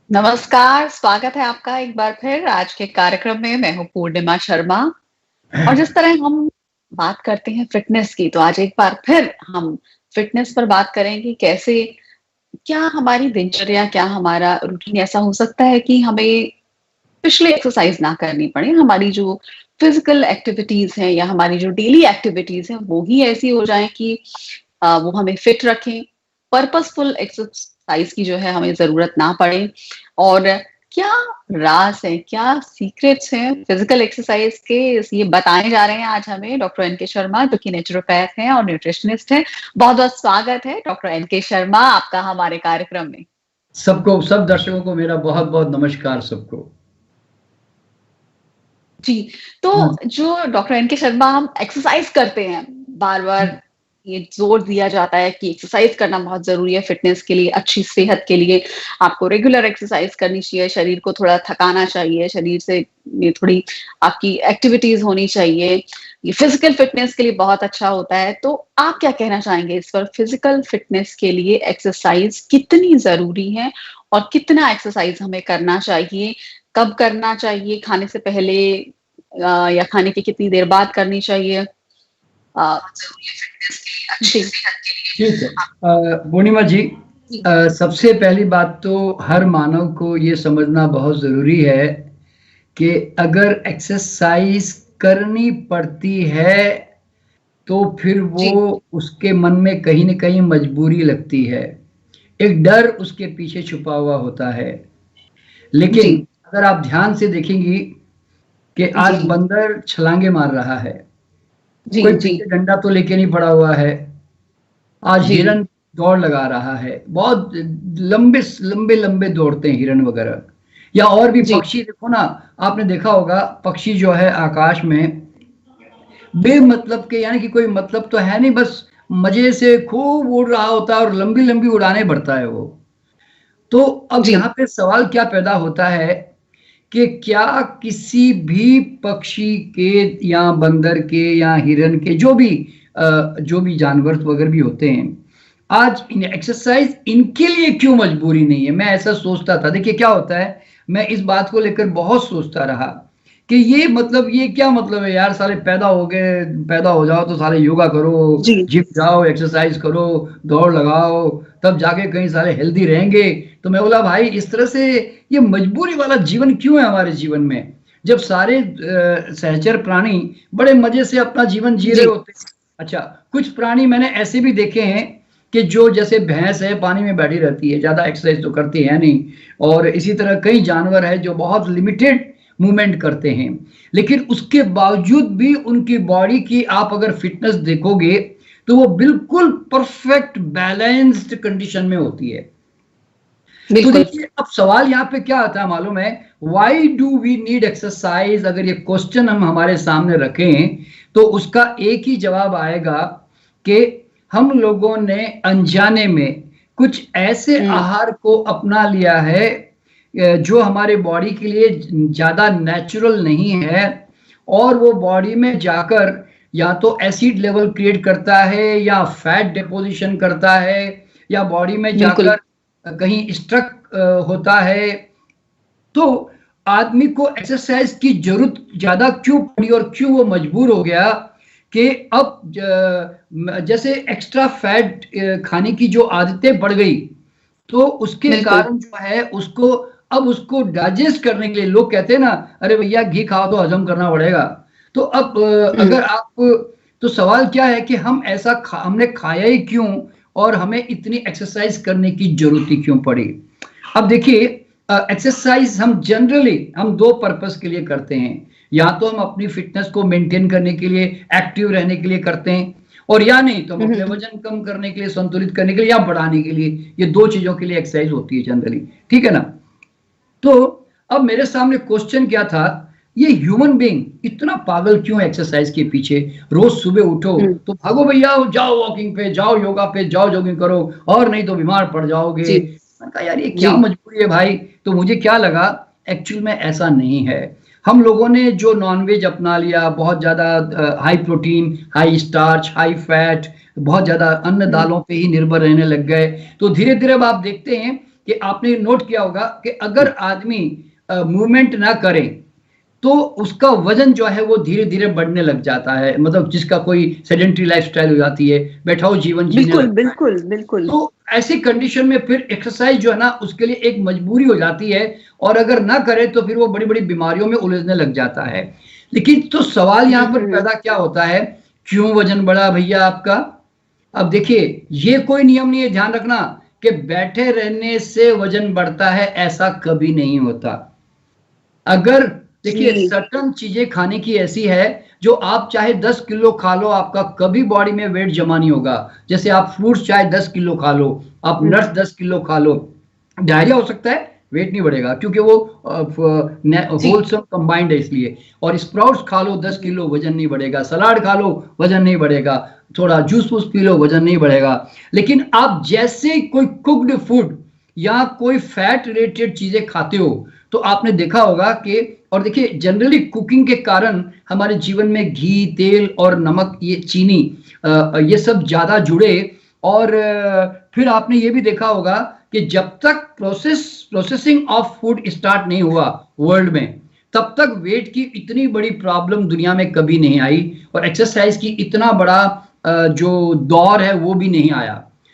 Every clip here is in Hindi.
नमस्कार, स्वागत है आपका एक बार फिर आज के कार्यक्रम में। मैं हूँ पूर्णिमा शर्मा और जिस तरह हम बात करते हैं फिटनेस की, तो आज एक बार फिर हम फिटनेस पर बात करेंगे। कैसे, क्या हमारी दिनचर्या, क्या हमारा रूटीन ऐसा हो सकता है कि हमें स्पेशली एक्सरसाइज ना करनी पड़े। हमारी जो फिजिकल एक्टिविटीज हैं या हमारी जो डेली एक्टिविटीज हैं वो ही ऐसी हो जाएं कि वो हमें फिट रखें। पर्पसफुल एक्सरसाइज की जो है हमें जरूरत ना पड़े। और क्या राज है, क्या सीक्रेट्स हैं फिजिकल एक्सरसाइज के, ये बताने जा रहे हैं आज हमें डॉक्टर एनके शर्मा, जो कि नेचुरोपैथ हैं और न्यूट्रिशनिस्ट हैं। बहुत बहुत स्वागत है डॉक्टर एनके शर्मा आपका हमारे कार्यक्रम में। सबको, सब दर्शकों को मेरा बहुत बहुत नमस्कार सबको। जी, तो जो डॉक्टर एनके शर्मा, हम एक्सरसाइज करते हैं, बार बार ये जोर दिया जाता है कि एक्सरसाइज करना बहुत जरूरी है फिटनेस के लिए, अच्छी सेहत के लिए। आपको रेगुलर एक्सरसाइज करनी चाहिए, शरीर को थोड़ा थकाना चाहिए, शरीर से ये थोड़ी आपकी एक्टिविटीज होनी चाहिए। ये फिजिकल फिटनेस के लिए बहुत अच्छा होता है। तो आप क्या कहना चाहेंगे इस पर, फिजिकल फिटनेस के लिए एक्सरसाइज कितनी जरूरी है और कितना एक्सरसाइज हमें करना चाहिए, कब करना चाहिए, खाने से पहले या खाने की कितनी देर बाद करनी चाहिए? ठीक है पूर्णिमा जी, सबसे पहली बात तो हर मानव को ये समझना बहुत जरूरी है कि अगर एक्सरसाइज करनी पड़ती है तो फिर वो उसके मन में कहीं ना कहीं मजबूरी लगती है, एक डर उसके पीछे छुपा हुआ होता है। लेकिन अगर आप ध्यान से देखेंगी कि आज बंदर छलांगे मार रहा है, कोई पीछे डंडा तो लेके नहीं पड़ा हुआ है। आज हिरन दौड़ लगा रहा है, बहुत लंबे लंबे लंबे दौड़ते हैं हिरन वगैरह। या और भी पक्षी देखो ना, आपने देखा होगा पक्षी जो है आकाश में बेमतलब के, यानी कि कोई मतलब तो है नहीं, बस मजे से खूब उड़ रहा होता है और लंबी लंबी उड़ाने भरता है वो। तो अब यहाँ पे सवाल क्या पैदा होता है कि क्या किसी भी पक्षी के या बंदर के या हिरन के, जो भी जानवर वगैरह भी होते हैं, आज एक्सरसाइज इनके लिए क्यों मजबूरी नहीं है? मैं ऐसा सोचता था। देखिए क्या होता है, मैं इस बात को लेकर बहुत सोचता रहा कि ये क्या मतलब है यार, सारे पैदा हो जाओ तो सारे योगा करो, जिम जाओ, एक्सरसाइज करो, दौड़ लगाओ, तब जाके कहीं सारे हेल्दी रहेंगे। तो मैं बोला भाई, इस तरह से ये मजबूरी वाला जीवन क्यों है हमारे जीवन में, जब सारे सहचर प्राणी बड़े मजे से अपना जीवन जी रहे होते हैं। अच्छा, कुछ प्राणी मैंने ऐसे भी देखे हैं कि जो, जैसे भैंस है, पानी में बैठी रहती है, ज्यादा एक्सरसाइज तो करती है नहीं, और इसी तरह कई जानवर है जो बहुत लिमिटेड मूवमेंट करते हैं, लेकिन उसके बावजूद भी उनकी बॉडी की आप अगर फिटनेस देखोगे तो वो बिल्कुल परफेक्ट बैलेंस्ड कंडीशन में होती है। तो देखिए, अब सवाल यहाँ पे क्या आता है मालूम है, why do we need exercise? अगर ये क्वेश्चन हम हमारे सामने रखें तो उसका एक ही जवाब आएगा कि हम लोगों ने अनजाने में कुछ ऐसे आहार को अपना लिया है जो हमारे बॉडी के लिए ज्यादा नेचुरल नहीं है, और वो बॉडी में जाकर या तो एसिड लेवल क्रिएट करता है, या फैट डिपोजिशन करता है, या बॉडी में जाकर कहीं स्ट्रक होता है। तो आदमी को एक्सरसाइज की जरूरत ज्यादा क्यों पड़ी और क्यों वो मजबूर हो गया कि अब जैसे एक्स्ट्रा फैट खाने की जो आदतें बढ़ गई, तो उसके कारण जो है उसको डाइजेस्ट करने के लिए लोग कहते हैं ना, अरे भैया घी खाओ तो हजम करना पड़ेगा। तो अब अगर आप, तो सवाल क्या है कि हम हमने खाया ही क्यों, और हमें इतनी एक्सरसाइज करने की जरूरत ही क्यों पड़ी? अब देखिए, एक्सरसाइज हम जनरली दो पर्पस के लिए करते हैं। या तो हम अपनी फिटनेस को मेंटेन करने के लिए, एक्टिव रहने के लिए करते हैं, और या नहीं तो हम अपने वजन कम करने के लिए, संतुलित करने के लिए, या बढ़ाने के लिए। ये दो चीजों के लिए एक्सरसाइज होती है जनरली, ठीक है ना? तो अब मेरे सामने क्वेश्चन क्या था, ये ह्यूमन बीइंग इतना पागल क्यों है एक्सरसाइज के पीछे? रोज सुबह उठो तो भागो भैया, जाओ वॉकिंग पे, जाओ योगा पे, जाओ जॉगिंग करो, और नहीं तो बीमार पड़ जाओगे। मैंने कहा यार ये क्या मजबूरी है भाई? तो मुझे क्या लगा, एक्चुअल में ऐसा नहीं है। हम लोगों ने जो नॉनवेज अपना लिया, बहुत ज्यादा high protein, high starch, high fat, बहुत ज्यादा अन्न दालों पे ही निर्भर रहने लग गए। तो धीरे धीरे अब आप देखते हैं कि आपने नोट किया होगा कि अगर आदमी मूवमेंट ना करे तो उसका वजन जो है वो धीरे धीरे बढ़ने लग जाता है। मतलब जिसका कोई सेडेंट्री लाइफस्टाइल हो जाती है, बैठाओ जीवन जीने बिल्कुल लगता है। बिल्कुल बिल्कुल। तो ऐसी कंडीशन में फिर एक्सरसाइज जो है ना उसके लिए एक मजबूरी हो जाती है, और अगर ना करे तो फिर वो बड़ी बड़ी बीमारियों में उलझने लग जाता है। लेकिन तो सवाल यहाँ पर पैदा क्या होता है, क्यों वजन बढ़ा भैया आपका? अब देखिए, ये कोई नियम नहीं है, ध्यान रखना, कि बैठे रहने से वजन बढ़ता है, ऐसा कभी नहीं होता। अगर देखिए, सर्टन चीजें खाने की ऐसी है जो आप चाहे 10 किलो खा लो, आपका कभी बॉडी में वेट जमा नहीं होगा। जैसे आप फ्रूट्स चाहे 10 किलो खा लो, आप नट्स 10 किलो खा लो, डायरिया हो सकता है, वेट नहीं बढ़ेगा, क्योंकि वो होलसम कंबाइंड है इसलिए। और स्प्राउट्स खा लो 10 किलो, वजन नहीं बढ़ेगा। सलाद खा लो, वजन नहीं बढ़ेगा। थोड़ा जूस वूस पी लो, वजन नहीं बढ़ेगा। लेकिन आप जैसे कोई कुक्ड फूड या कोई फैट रिलेटेड चीजें खाते हो, तो आपने देखा होगा कि, और देखिए जनरली कुकिंग के कारण हमारे जीवन में घी, तेल और नमक, ये चीनी, ये सब ज्यादा जुड़े। और फिर आपने ये भी देखा होगा कि जब तक प्रोसेसिंग ऑफ फूड स्टार्ट नहीं हुआ वर्ल्ड में, तब तक वेट की इतनी बड़ी प्रॉब्लम दुनिया में कभी नहीं आई, और एक्सरसाइज की इतना बड़ा जो दौर है वो भी नहीं आया।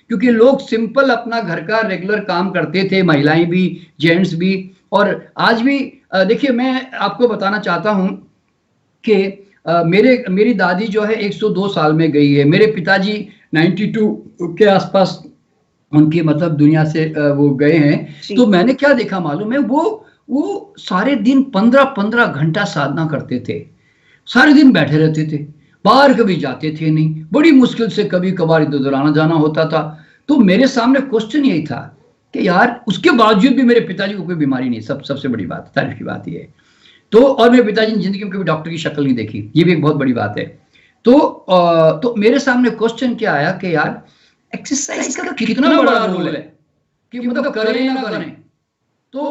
क्योंकि लोग सिंपल अपना घर का रेगुलर काम करते थे, महिलाएं भी, जेंट्स भी। और आज भी देखिए, मैं आपको बताना चाहता हूं कि मेरी दादी जो है 102 साल में गई है। मेरे पिताजी 92 के आसपास उनकी मतलब दुनिया से वो गए हैं। तो मैंने क्या देखा मालूम है, वो सारे दिन 15-15 घंटा साधना करते थे, सारे दिन बैठे रहते थे, बाहर कभी जाते थे नहीं, बड़ी मुश्किल से कभी कभार इधर उधर आना जाना होता था। तो मेरे सामने क्वेश्चन यही था कि यार, उसके बावजूद भी मेरे पिताजी को कोई बीमारी नहीं, सबसे बड़ी बात, तारीफ की बात ये है। तो और मेरे पिताजी ने जिंदगी में कभी डॉक्टर की शक्ल नहीं देखी, ये भी एक बहुत बड़ी बात है। तो मेरे सामने क्वेश्चन क्या आया कि यार, एक्सरसाइज का कितना बड़ा रोल है, कि मतलब करें ना करें। तो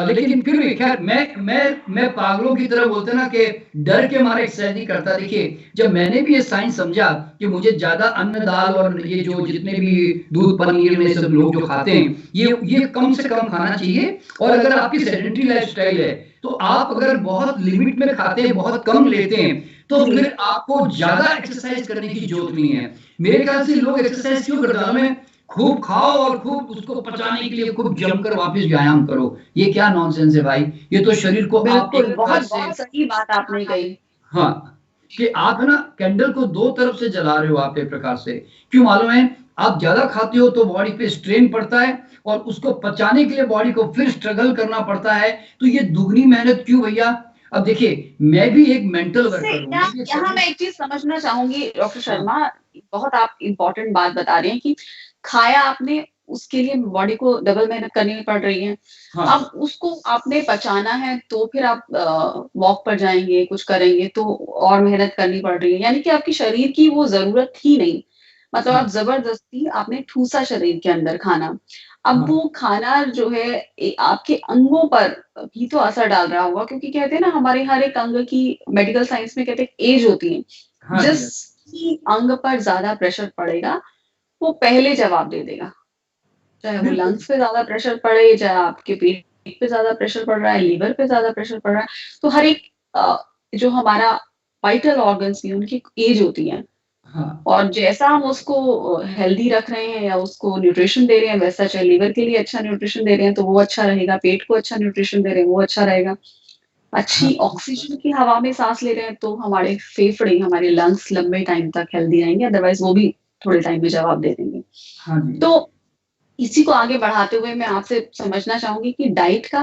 लेकिन फिर भी खैर, मैं पागलों की तरह बोलते ना कि डर के मारे एक्सरसाइज नहीं करता। देखिए, जब मैंने भी ये साइंस समझा कि मुझे ज्यादा अन्न दाल और ये जो जितने भी दूध पनीर में सब लोग जो खाते हैं, ये कम से कम खाना चाहिए। और अगर आपकी सेडेंटरी लाइफस्टाइल है, तो आप अगर बहुत लिमिट में खाते हैं, बहुत कम लेते हैं, तो फिर आपको ज्यादा एक्सरसाइज करने की जरूरत नहीं है। मेरे ख्याल से लोग एक्सरसाइज क्यों करते हैं, खूब खाओ और खूब उसको पचाने के लिए खूब जमकर वापस व्यायाम करो। ये क्या नॉनसेंस है भाई, ये तो शरीर को आप बहुत सही बात आपने कही। हाँ, कि आप है ना कैंडल को दो तरफ से जला रहे हो आप एक प्रकार से। क्यों मालूम है, आप ज्यादा खाते हो तो बॉडी पे स्ट्रेन पड़ता है, और उसको पचाने के लिए बॉडी को फिर स्ट्रगल करना पड़ता है। तो ये दुगनी मेहनत क्यों भैया? अब देखिए, मैं भी एक मेंटल वर्कर हूँ। यहाँ मैं एक चीज समझना चाहूंगी डॉक्टर शर्मा, बहुत आप इम्पोर्टेंट बात बता रहे हैं कि खाया आपने, उसके लिए बॉडी को डबल मेहनत करनी पड़ रही है। हाँ। अब उसको आपने पचाना है, तो फिर आप वॉक पर जाएंगे, कुछ करेंगे, तो और मेहनत करनी पड़ रही है। यानी कि आपकी शरीर की वो जरूरत ही नहीं, मतलब हाँ। आप जबरदस्ती आपने ठूसा शरीर के अंदर खाना। अब हाँ। वो खाना जो है आपके अंगों पर भी तो असर डाल रहा होगा, क्योंकि कहते हैं ना, हमारे हर एक अंग की, मेडिकल साइंस में कहते हैं एज होती है। हाँ। जिस अंग पर ज्यादा प्रेशर पड़ेगा वो पहले जवाब दे देगा, चाहे वो लंग्स पे ज्यादा प्रेशर पड़े, चाहे आपके पेट पे ज्यादा प्रेशर पड़ रहा है, लीवर पे ज्यादा प्रेशर पड़ रहा है। तो हर एक जो हमारा वाइटल ऑर्गन्स की, उनकी एज होती है। हाँ। और जैसा हम उसको हेल्दी रख रहे हैं या उसको न्यूट्रिशन दे रहे हैं, वैसा चाहे लीवर के लिए अच्छा न्यूट्रिशन दे रहे हैं तो वो अच्छा रहेगा, पेट को अच्छा न्यूट्रिशन दे रहे हैं वो अच्छा रहेगा, अच्छी ऑक्सीजन की हवा में सांस ले रहे हैं तो हमारे फेफड़े, हमारे लंग्स लंबे टाइम तक हेल्दी रहेंगे, अदरवाइज वो भी थोड़े टाइम में जवाब दे देंगे। हाँ जी। तो इसी को आगे बढ़ाते हुए मैं आपसे समझना चाहूंगी कि डाइट का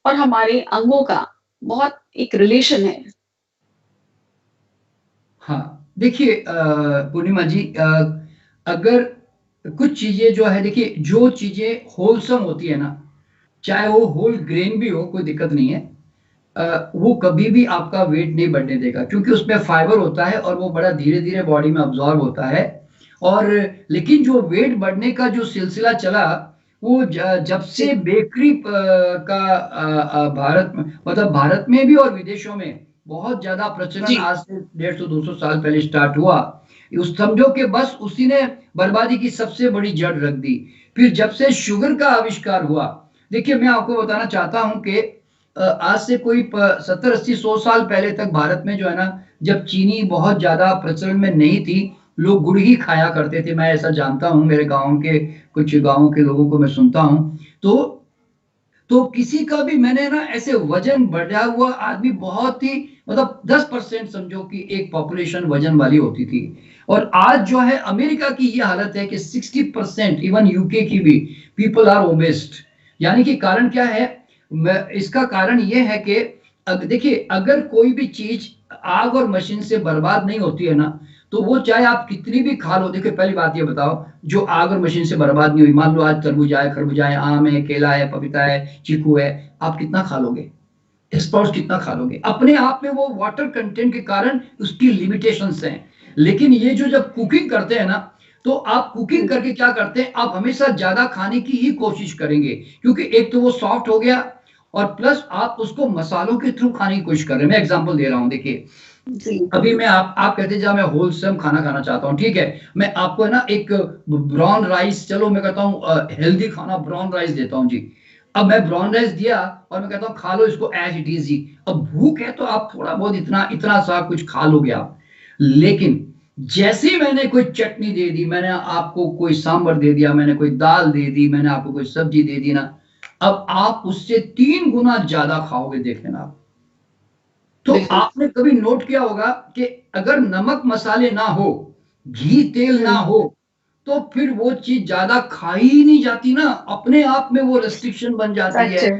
और हमारे अंगों का बहुत एक रिलेशन है। हाँ, देखिए पूर्णिमा जी, अगर कुछ चीजें जो है, देखिए जो चीजें होलसम होती है ना, चाहे वो होल ग्रेन भी हो, कोई दिक्कत नहीं है, वो कभी भी आपका वेट नहीं बढ़ने देगा, क्योंकि उसमें फाइबर होता है और वो बड़ा धीरे धीरे बॉडी में अब्जॉर्ब होता है। और लेकिन जो वेट बढ़ने का जो सिलसिला चला, वो जब से बेकरी का भारत में, मतलब भारत में भी और विदेशों में बहुत ज्यादा प्रचलन आज से 150-200 साल पहले स्टार्ट हुआ, उस समझो कि बस उसी ने बर्बादी की सबसे बड़ी जड़ रख दी। फिर जब से शुगर का आविष्कार हुआ, देखिए मैं आपको बताना चाहता हूं कि आज से कोई 70-80-100 साल पहले तक भारत में जो है ना, जब चीनी बहुत ज्यादा प्रचलन में नहीं थी, लोग गुड़ ही खाया करते थे। मैं ऐसा जानता हूं, मेरे गांव के कुछ गांवों के लोगों को मैं सुनता हूं। तो किसी का भी मैंने ना ऐसे वजन बढ़ा हुआ आदमी बहुत ही, मतलब 10% समझो कि एक पॉपुलेशन वजन वाली होती थी। और आज जो है अमेरिका की ये हालत है कि 60%, इवन यूके की भी, पीपल आर ओबेस्ट। यानी कि कारण क्या है? इसका कारण ये है कि देखिए, अगर कोई भी चीज आग और मशीन से बर्बाद नहीं होती है ना, तो वो चाहे आप कितनी भी खा लो। देखिए पहली बात ये बताओ, जो आग और मशीन से बर्बाद नहीं हुई, मान लो आज तरबूजा है, खरबूजा है, आम है, केला है, पपीता है, चीकू है, आप कितना खा लोगे? स्प्राउट्स कितना खा लोगे? अपने आप में वो वाटर कंटेंट के कारण उसकी लिमिटेशंस हैं। लेकिन ये जो जब कुकिंग करते हैं ना, तो आप कुकिंग करके क्या करते हैं, आप हमेशा ज्यादा खाने की ही कोशिश करेंगे, क्योंकि एक तो वो सॉफ्ट हो गया, और प्लस आप उसको मसालों के थ्रू खाने की कोशिश कर रहे हैं। मैं एग्जांपल दे रहा हूं, देखिए अभी मैं आप कहते हैं मैं होलसम खाना खाना चाहता हूँ, ठीक है, मैं आपको है ना एक ब्राउन राइस, चलो मैं कहता हूँ हेल्दी खाना ब्राउन राइस देता हूँ जी। अब मैं ब्राउन राइस दिया और मैं कहता हूँ खा लो इसको एज इट इज जी। अब भूख है तो आप थोड़ा बहुत इतना इतना सा कुछ खा लोगे आप। लेकिन जैसे ही मैंने कोई चटनी दे दी, मैंने आपको कोई सांभर दे दिया, मैंने कोई दाल दे दी, मैंने आपको कोई सब्जी दे दी ना, अब आप उससे 3 गुना ज्यादा खाओगे, देख लेना आप। तो आपने कभी नोट किया होगा कि अगर नमक मसाले ना हो, घी तेल ना हो, तो फिर वो चीज ज्यादा खाई ही नहीं जाती ना, अपने आप में वो रेस्ट्रिक्शन बन जाती है।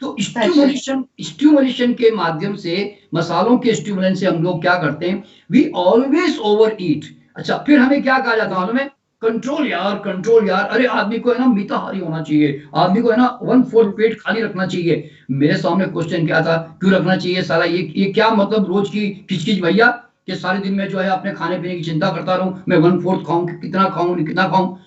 तो स्टिमुलेशन के माध्यम से, मसालों के स्टिमुलेशन से हम लोग क्या करते हैं, वी ऑलवेज ओवर ईट। अच्छा, फिर हमें क्या कहा जाता है मालूम है? कंट्रोल यार, कंट्रोल यार। अरे आदमी को है ना मिताहारी होना चाहिए, आदमी को है ना 1/4 पेट खाली रखना चाहिए। मेरे सामने क्वेश्चन क्या था, क्यों रखना चाहिए साला, ये क्या मतलब रोज की खिचखिच भैया, कि सारे दिन में जो है अपने खाने पीने की चिंता करता रहूं, मैं 1/4 खाऊं, कितना खाऊं कितना खाऊं।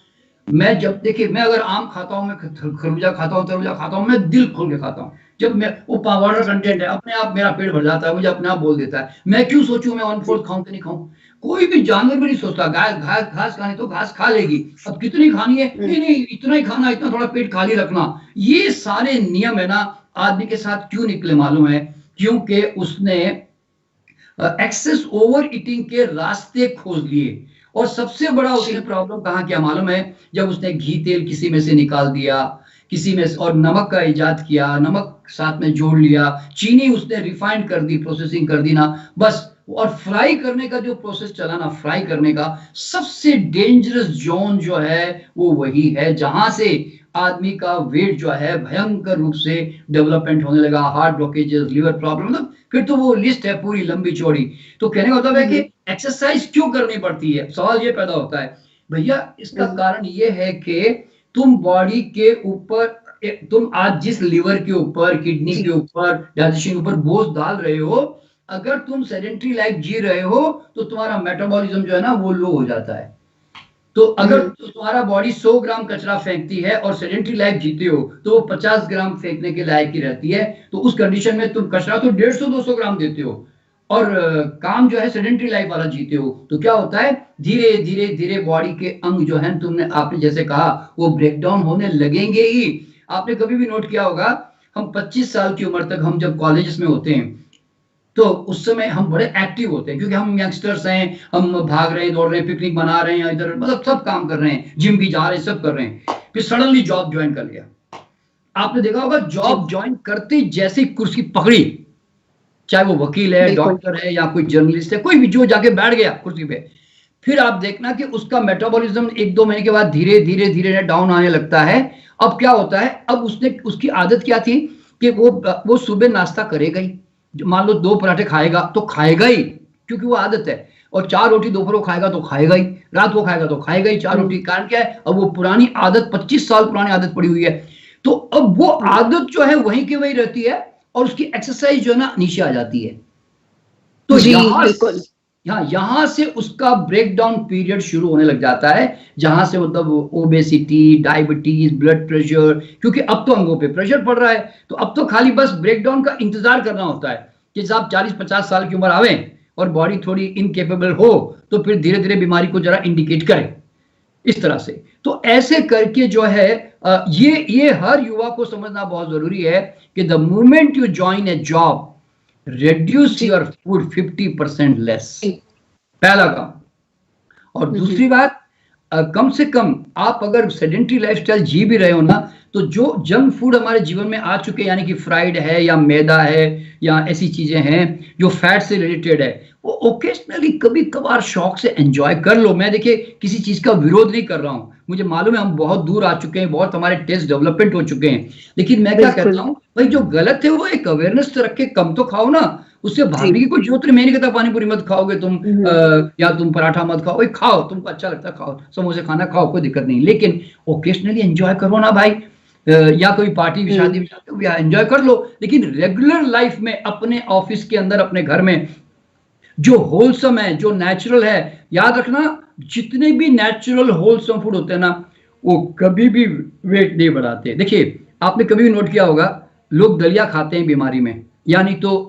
मैं जब देखिए, मैं अगर आम खाता हूं, मैं खरबूजा खाता हूं, तरबूजा खाता हूं, मैं दिल खोल के खाता हूं। जब मैं वो वाटर कंटेंट है, अपने आप मेरा पेट भर जाता है, मुझे अपने आप बोल देता है। मैं क्यों सोचूं मैं 1/4 खाऊं कि नहीं खाऊं? कोई भी जानवर भी नहीं सोचता, गाय घास खानी तो घास खा लेगी, अब कितनी खानी है, नहीं नहीं इतना ही खाना, इतना थोड़ा पेट खाली रखना। ये सारे नियम है ना, आदमी के साथ क्यों निकले मालूम है? क्योंकि उसने एक्सेस ओवर ईटिंग के रास्ते खोज लिए। और सबसे बड़ा उसने प्रॉब्लम कहाँ किया मालूम है? जब उसने घी तेल किसी में से निकाल दिया, किसी में, और नमक का इजाद किया, नमक साथ में जोड़ लिया, चीनी उसने रिफाइंड कर दी, प्रोसेसिंग कर दी ना, बस। और फ्राई करने का जो प्रोसेस चला ना, फ्राई करने का सबसे डेंजरस जोन जो है वो वही है जहां से आदमी का वेट जो है भयंकर रूप से डेवलपमेंट होने लगा, हार्ट ब्लॉकेजेस, लिवर प्रॉब्लम, मतलब फिर तो वो लिस्ट है पूरी लंबी चौड़ी। तो कहने का मतलब है कि एक्सरसाइज क्यों करनी पड़ती है, सवाल ये पैदा होता है भैया। इसका कारण ये है कि तुम बॉडी के ऊपर, तुम आज जिस लिवर के ऊपर, किडनी के ऊपर, डाइजेशन के ऊपर बोझ डाल रहे हो, अगर तुम सेडेंटरी लाइफ जी रहे हो तो तुम्हारा मेटाबॉलिज्म जो है ना वो लो हो जाता है। तो अगर तुम्हारा बॉडी 100 ग्राम कचरा फेंकती है और सेडेंटरी लाइफ जीते हो तो वो 50 ग्राम फेंकने के लायक ही रहती है। तो उस कंडीशन में तुम कचरा तो 150-200 ग्राम देते हो, और काम जो है सेडेंटरी लाइफ वाला जीते हो, तो क्या होता है, धीरे धीरे धीरे बॉडी के अंग जो है, तुमने आपने जैसे कहा, वो ब्रेकडाउन होने लगेंगे ही। आपने कभी भी नोट किया होगा, हम 25 साल की उम्र तक हम जब कॉलेज में होते हैं, तो उस समय हम बड़े एक्टिव होते हैं, क्योंकि हम यंगस्टर्स हैं, हम भाग रहे हैं, दौड़ रहे हैं, पिकनिक मना रहे हैं, इधर मतलब सब काम कर रहे हैं, जिम भी जा रहे हैं, सब कर रहे हैं। फिर सडनली जॉब ज्वाइन कर लिया। आपने देखा होगा, जॉब ज्वाइन करते जैसे कुर्सी पकड़ी, चाहे वो वकील है, डॉक्टर है, या कोई जर्नलिस्ट है, कोई भी जो जाके बैठ गया कुर्सी पे, फिर आप देखना कि उसका मेटाबॉलिज्म 1-2 महीने के बाद धीरे धीरे धीरे डाउन आने लगता है। अब क्या होता है, अब उसकी आदत क्या थी कि वो सुबह नाश्ता करेगा ही, मान लो 2 पराठे खाएगा तो खाएगा ही, क्योंकि वो आदत है, और 4 रोटी दोपहर को खाएगा तो खाएगा ही, रात को खाएगा तो खाएगा ही 4 रोटी। कारण क्या है, अब वो पुरानी आदत, 25 साल पुरानी आदत पड़ी हुई है, तो अब वो आदत जो है वहीं की वहीं रहती है, और उसकी एक्सरसाइज जो है ना नीचे आ जाती है। तो यहाँ से उसका ब्रेक डाउन पीरियड शुरू होने लग जाता है, जहां से मतलब ओबेसिटी, डायबिटीज, ब्लड प्रेशर, क्योंकि अब तो अंगों पे प्रेशर पड़ रहा है, तो अब तो खाली बस ब्रेक डाउन का इंतजार करना होता है कि साहब 40-50 साल की उम्र आवे और बॉडी थोड़ी इनकेपेबल हो तो फिर धीरे धीरे बीमारी को जरा इंडिकेट करे, इस तरह से। तो ऐसे करके जो है ये हर युवा को समझना बहुत जरूरी है कि the moment you join A job, reduce your food 50% less, पहला काम। और दूसरी बात, कम से कम आप अगर सेडेंटरी लाइफस्टाइल जी भी रहे हो ना, तो जो जंक फूड हमारे जीवन में आ चुके हैं, यानी कि फ्राइड है या मैदा है या ऐसी चीजें हैं जो फैट से रिलेटेड है, वो ओकेजनली कभी कभार शौक से एंजॉय कर लो। मैं देखिए किसी चीज का विरोध नहीं कर रहा हूं, मुझे मालूम है हम बहुत दूर आ चुके हैं, बहुत हमारे टेस्ट डेवलपमेंट हो चुके हैं, लेकिन मैं क्या कहता हूँ भाई, जो गलत है वो एक अवेयरनेस रख के कम तो खाओ ना, उससे भागने की कोई जरूरत नहीं। मैं नहीं कहता पानी पूरी मत खाओगे तुम, या तुम पराठा मत खाओ, खाओ, तुमको अच्छा लगता है खाओ, समोसे खाना खाओ, कोई दिक्कत नहीं, लेकिन ओकेजनली एंजॉय करो ना भाई। या कोई पार्टी शादी में जाते हो या एंजॉय कर लो, लेकिन रेगुलर लाइफ में, अपने ऑफिस के अंदर, अपने घर में जो होलसम है, जो नेचुरल है, याद रखना जितने भी नेचुरल होलसम फूड होते हैं ना, वो कभी भी वेट नहीं बढ़ाते। देखिए आपने कभी भी नोट किया होगा, लोग दलिया खाते हैं बीमारी में, यानी तो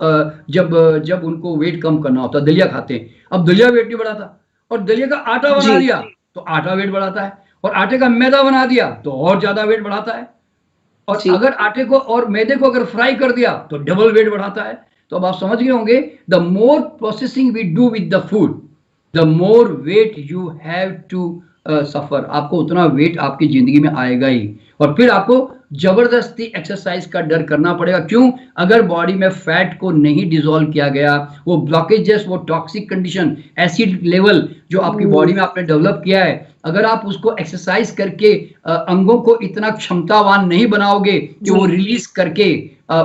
जब उनको वेट कम करना होता है दलिया खाते हैं। अब दलिया वेट नहीं बढ़ाता, और दलिया का आटा बना दिया तो आटा वेट बढ़ाता है, और आटे का मैदा बना दिया तो और ज्यादा वेट बढ़ाता है, और अगर आटे को और मैदे को अगर फ्राई कर दिया तो डबल वेट बढ़ाता है। तो अब आप समझ गए होंगे, the more processing we do with the food, the more weight you have to suffer, आपको उतना वेट आपकी जिंदगी में आएगा ही, और फिर आपको जबरदस्ती एक्सरसाइज का डर करना पड़ेगा। क्यों? अगर बॉडी में फैट को नहीं डिसॉल्व किया गया, वो ब्लॉकेजेस, वो टॉक्सिक कंडीशन, एसिड लेवल जो आपकी बॉडी में आपने डेवलप किया है, अगर आप उसको एक्सरसाइज करके अंगों को इतना क्षमतावान नहीं बनाओगे कि वो रिलीज करके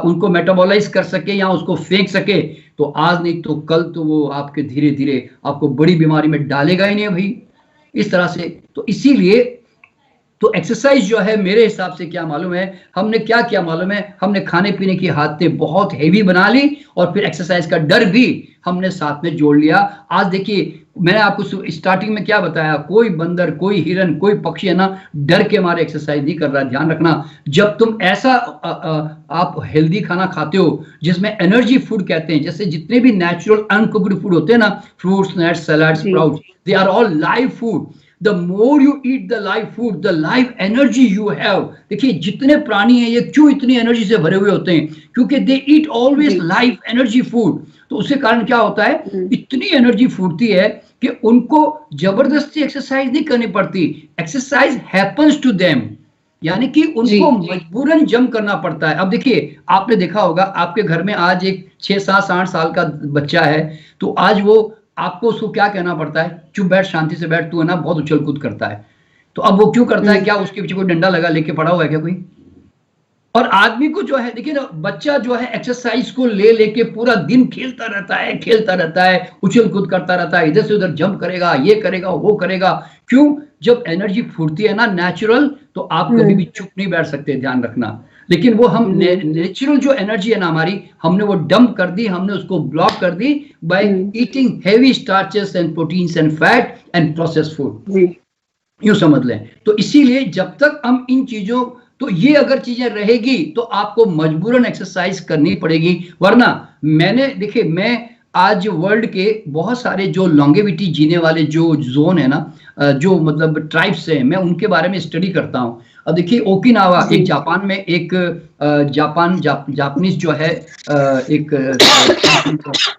उनको मेटाबोलाइज कर सके या उसको फेंक सके, तो आज नहीं तो कल तो वो आपके धीरे धीरे आपको बड़ी बीमारी में डालेगा ही नहीं भाई, इस तरह से। तो इसीलिए तो एक्सरसाइज जो है मेरे हिसाब से क्या मालूम है, हमने क्या किया मालूम है, हमने खाने पीने की आदतें बहुत हेवी बना ली, और फिर एक्सरसाइज का डर भी हमने साथ में जोड़ लिया। आज देखिए मैंने आपको स्टार्टिंग में क्या बताया, कोई बंदर, कोई हिरन, कोई पक्षी है ना, डर के मारे एक्सरसाइज नहीं कर रहा। ध्यान रखना, जब तुम ऐसा आप हेल्दी खाना खाते हो जिसमें एनर्जी फूड कहते हैं, जैसे जितने भी नेचुरल अनकुक्ड फूड होते हैं ना, fruits, nuts, salad, sprouts, they are all live food. The more you eat the live food, the live energy you have. देखिए जितने प्राणी हैं ये क्यों इतनी एनर्जी से भरे हुए होते हैं, क्योंकि they eat always live energy food। तो उसके कारण क्या होता है, इतनी एनर्जी फूटती है कि उनको जबरदस्ती एक्सरसाइज नहीं करनी पड़ती, एक्सरसाइज हैपन्स टू देम, यानी कि उनको मजबूरन जम करना पड़ता है। अब देखिए आपने देखा होगा, आपके घर में आज एक 6, 7, 8 साल का बच्चा है, तो आज वो आपको उसको क्या कहना पड़ता है, चुप बैठ, शांति से बैठ, तू है ना बहुत उछल कूद करता है। तो अब वो क्यों करता है, क्या उसके पीछे कोई डंडा लगा लेके पड़ा हुआ है क्या कोई? और आदमी को जो है, देखिए ना, बच्चा जो है एक्सरसाइज को ले लेके पूरा दिन खेलता रहता है, उछल कूद करता रहता है, इधर से उधर जंप करेगा, ये करेगा, वो करेगा। क्यों? जब एनर्जी फूटती है ना नेचुरल, तो आप कभी भी चुप नहीं बैठ सकते, ध्यान रखना। लेकिन वो हम नेचुरल जो एनर्जी है ना हमारी, हमने वो डंप कर दी, हमने उसको ब्लॉक कर दी by eating heavy starches and proteins and fat and processed food, यूं समझ लें। तो इसीलिए जब तक हम इन चीजों, तो ये अगर चीजें रहेगी तो आपको मजबूरन एक्सरसाइज करनी पड़ेगी, वरना देखिए मैं आज वर्ल्ड के बहुत सारे जो लॉन्गेविटी जीने वाले जो जोन है ना, जो मतलब ट्राइब्स हैं, मैं उनके बारे में स्टडी करता हूँ। अब देखिए ओकिनावा, एक जापान में एक जापानीज जो है एक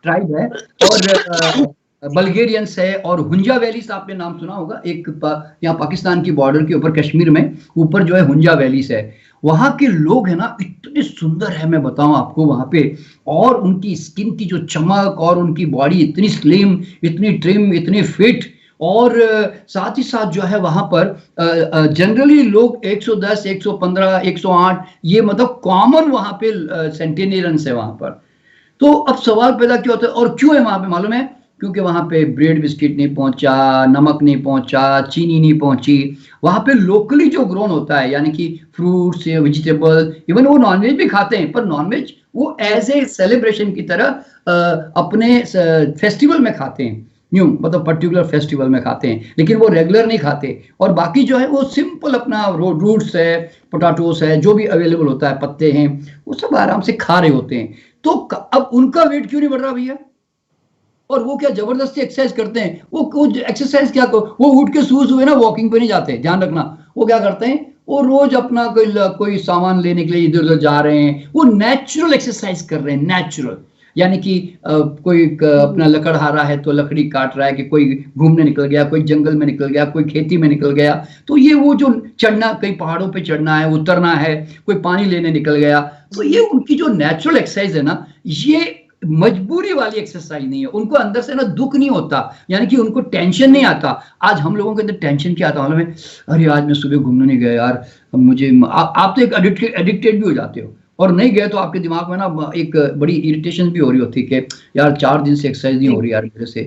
ट्राइब है, और बल्गेरियंस है, और हुंजा वैलीस आपने नाम सुना होगा, एक यहाँ पाकिस्तान की बॉर्डर के ऊपर कश्मीर में ऊपर जो है हुंजा वैलीस है। वहां के लोग है ना इतने सुंदर है, मैं बताऊं आपको वहां पे, और उनकी स्किन की जो चमक, और उनकी बॉडी इतनी स्लिम, इतनी ट्रिम, इतनी फिट, और साथ ही साथ जो है वहां पर जनरली लोग 110, 115, 108 ये मतलब कॉमन वहां पे सेंटेनियंस है वहां पर। तो अब सवाल पैदा क्यों होता है, और क्यों है वहां पे मालूम है? क्योंकि वहां पे ब्रेड बिस्किट नहीं पहुंचा, नमक नहीं पहुंचा, चीनी नहीं पहुंची। वहां पे लोकली जो ग्रोन होता है, यानी कि फ्रूट्स, वेजिटेबल, इवन वो नॉनवेज भी खाते हैं, पर नॉनवेज वो एज ए सेलिब्रेशन की तरह अपने फेस्टिवल में खाते हैं। न्यू मतलब पर्टिकुलर फेस्टिवल में खाते हैं, लेकिन वो रेगुलर नहीं खाते। और बाकी जो है वो सिंपल अपना रूट्स है, पोटैटोस है, जो भी अवेलेबल होता है, पत्ते हैं, वो सब आराम से खा रहे होते हैं। तो अब उनका वेट क्यों नहीं बढ़ रहा भैया? और वो क्या जबरदस्ती एक्सरसाइज करते हैं? वो एक्सरसाइज क्या वो उठ के सुबह सुबह ना वॉकिंग पे नहीं जाते, ध्यान रखना। वो क्या करते हैं, वो रोज अपना कोई सामान लेने के लिए इधर उधर जा रहे हैं, वो नेचुरल एक्सरसाइज कर रहे हैं, नेचुरल। यानी कि कोई अपना लकड़हारा है तो लकड़ी काट रहा है, कि कोई घूमने निकल गया, कोई जंगल में निकल गया, कोई खेती में निकल गया। तो ये वो जो चढ़ना, कई पहाड़ों पे चढ़ना है, उतरना है, कोई पानी लेने निकल गया, तो ये उनकी जो नेचुरल एक्सरसाइज है ना, ये मजबूरी वाली एक्सरसाइज नहीं है। उनको अंदर से ना दुख नहीं होता, यानी कि उनको टेंशन नहीं आता। आज हम लोगों के अंदर टेंशन क्या आता है, अरे आज मैं सुबह घूमने नहीं गया यार, मुझे आप तो एक एडिक्टेड भी हो जाते हो, और नहीं गए तो आपके दिमाग में ना एक बड़ी इरिटेशन भी हो रही होती है कि यार 4 दिन से एक्सरसाइज नहीं हो रही यार मेरे से।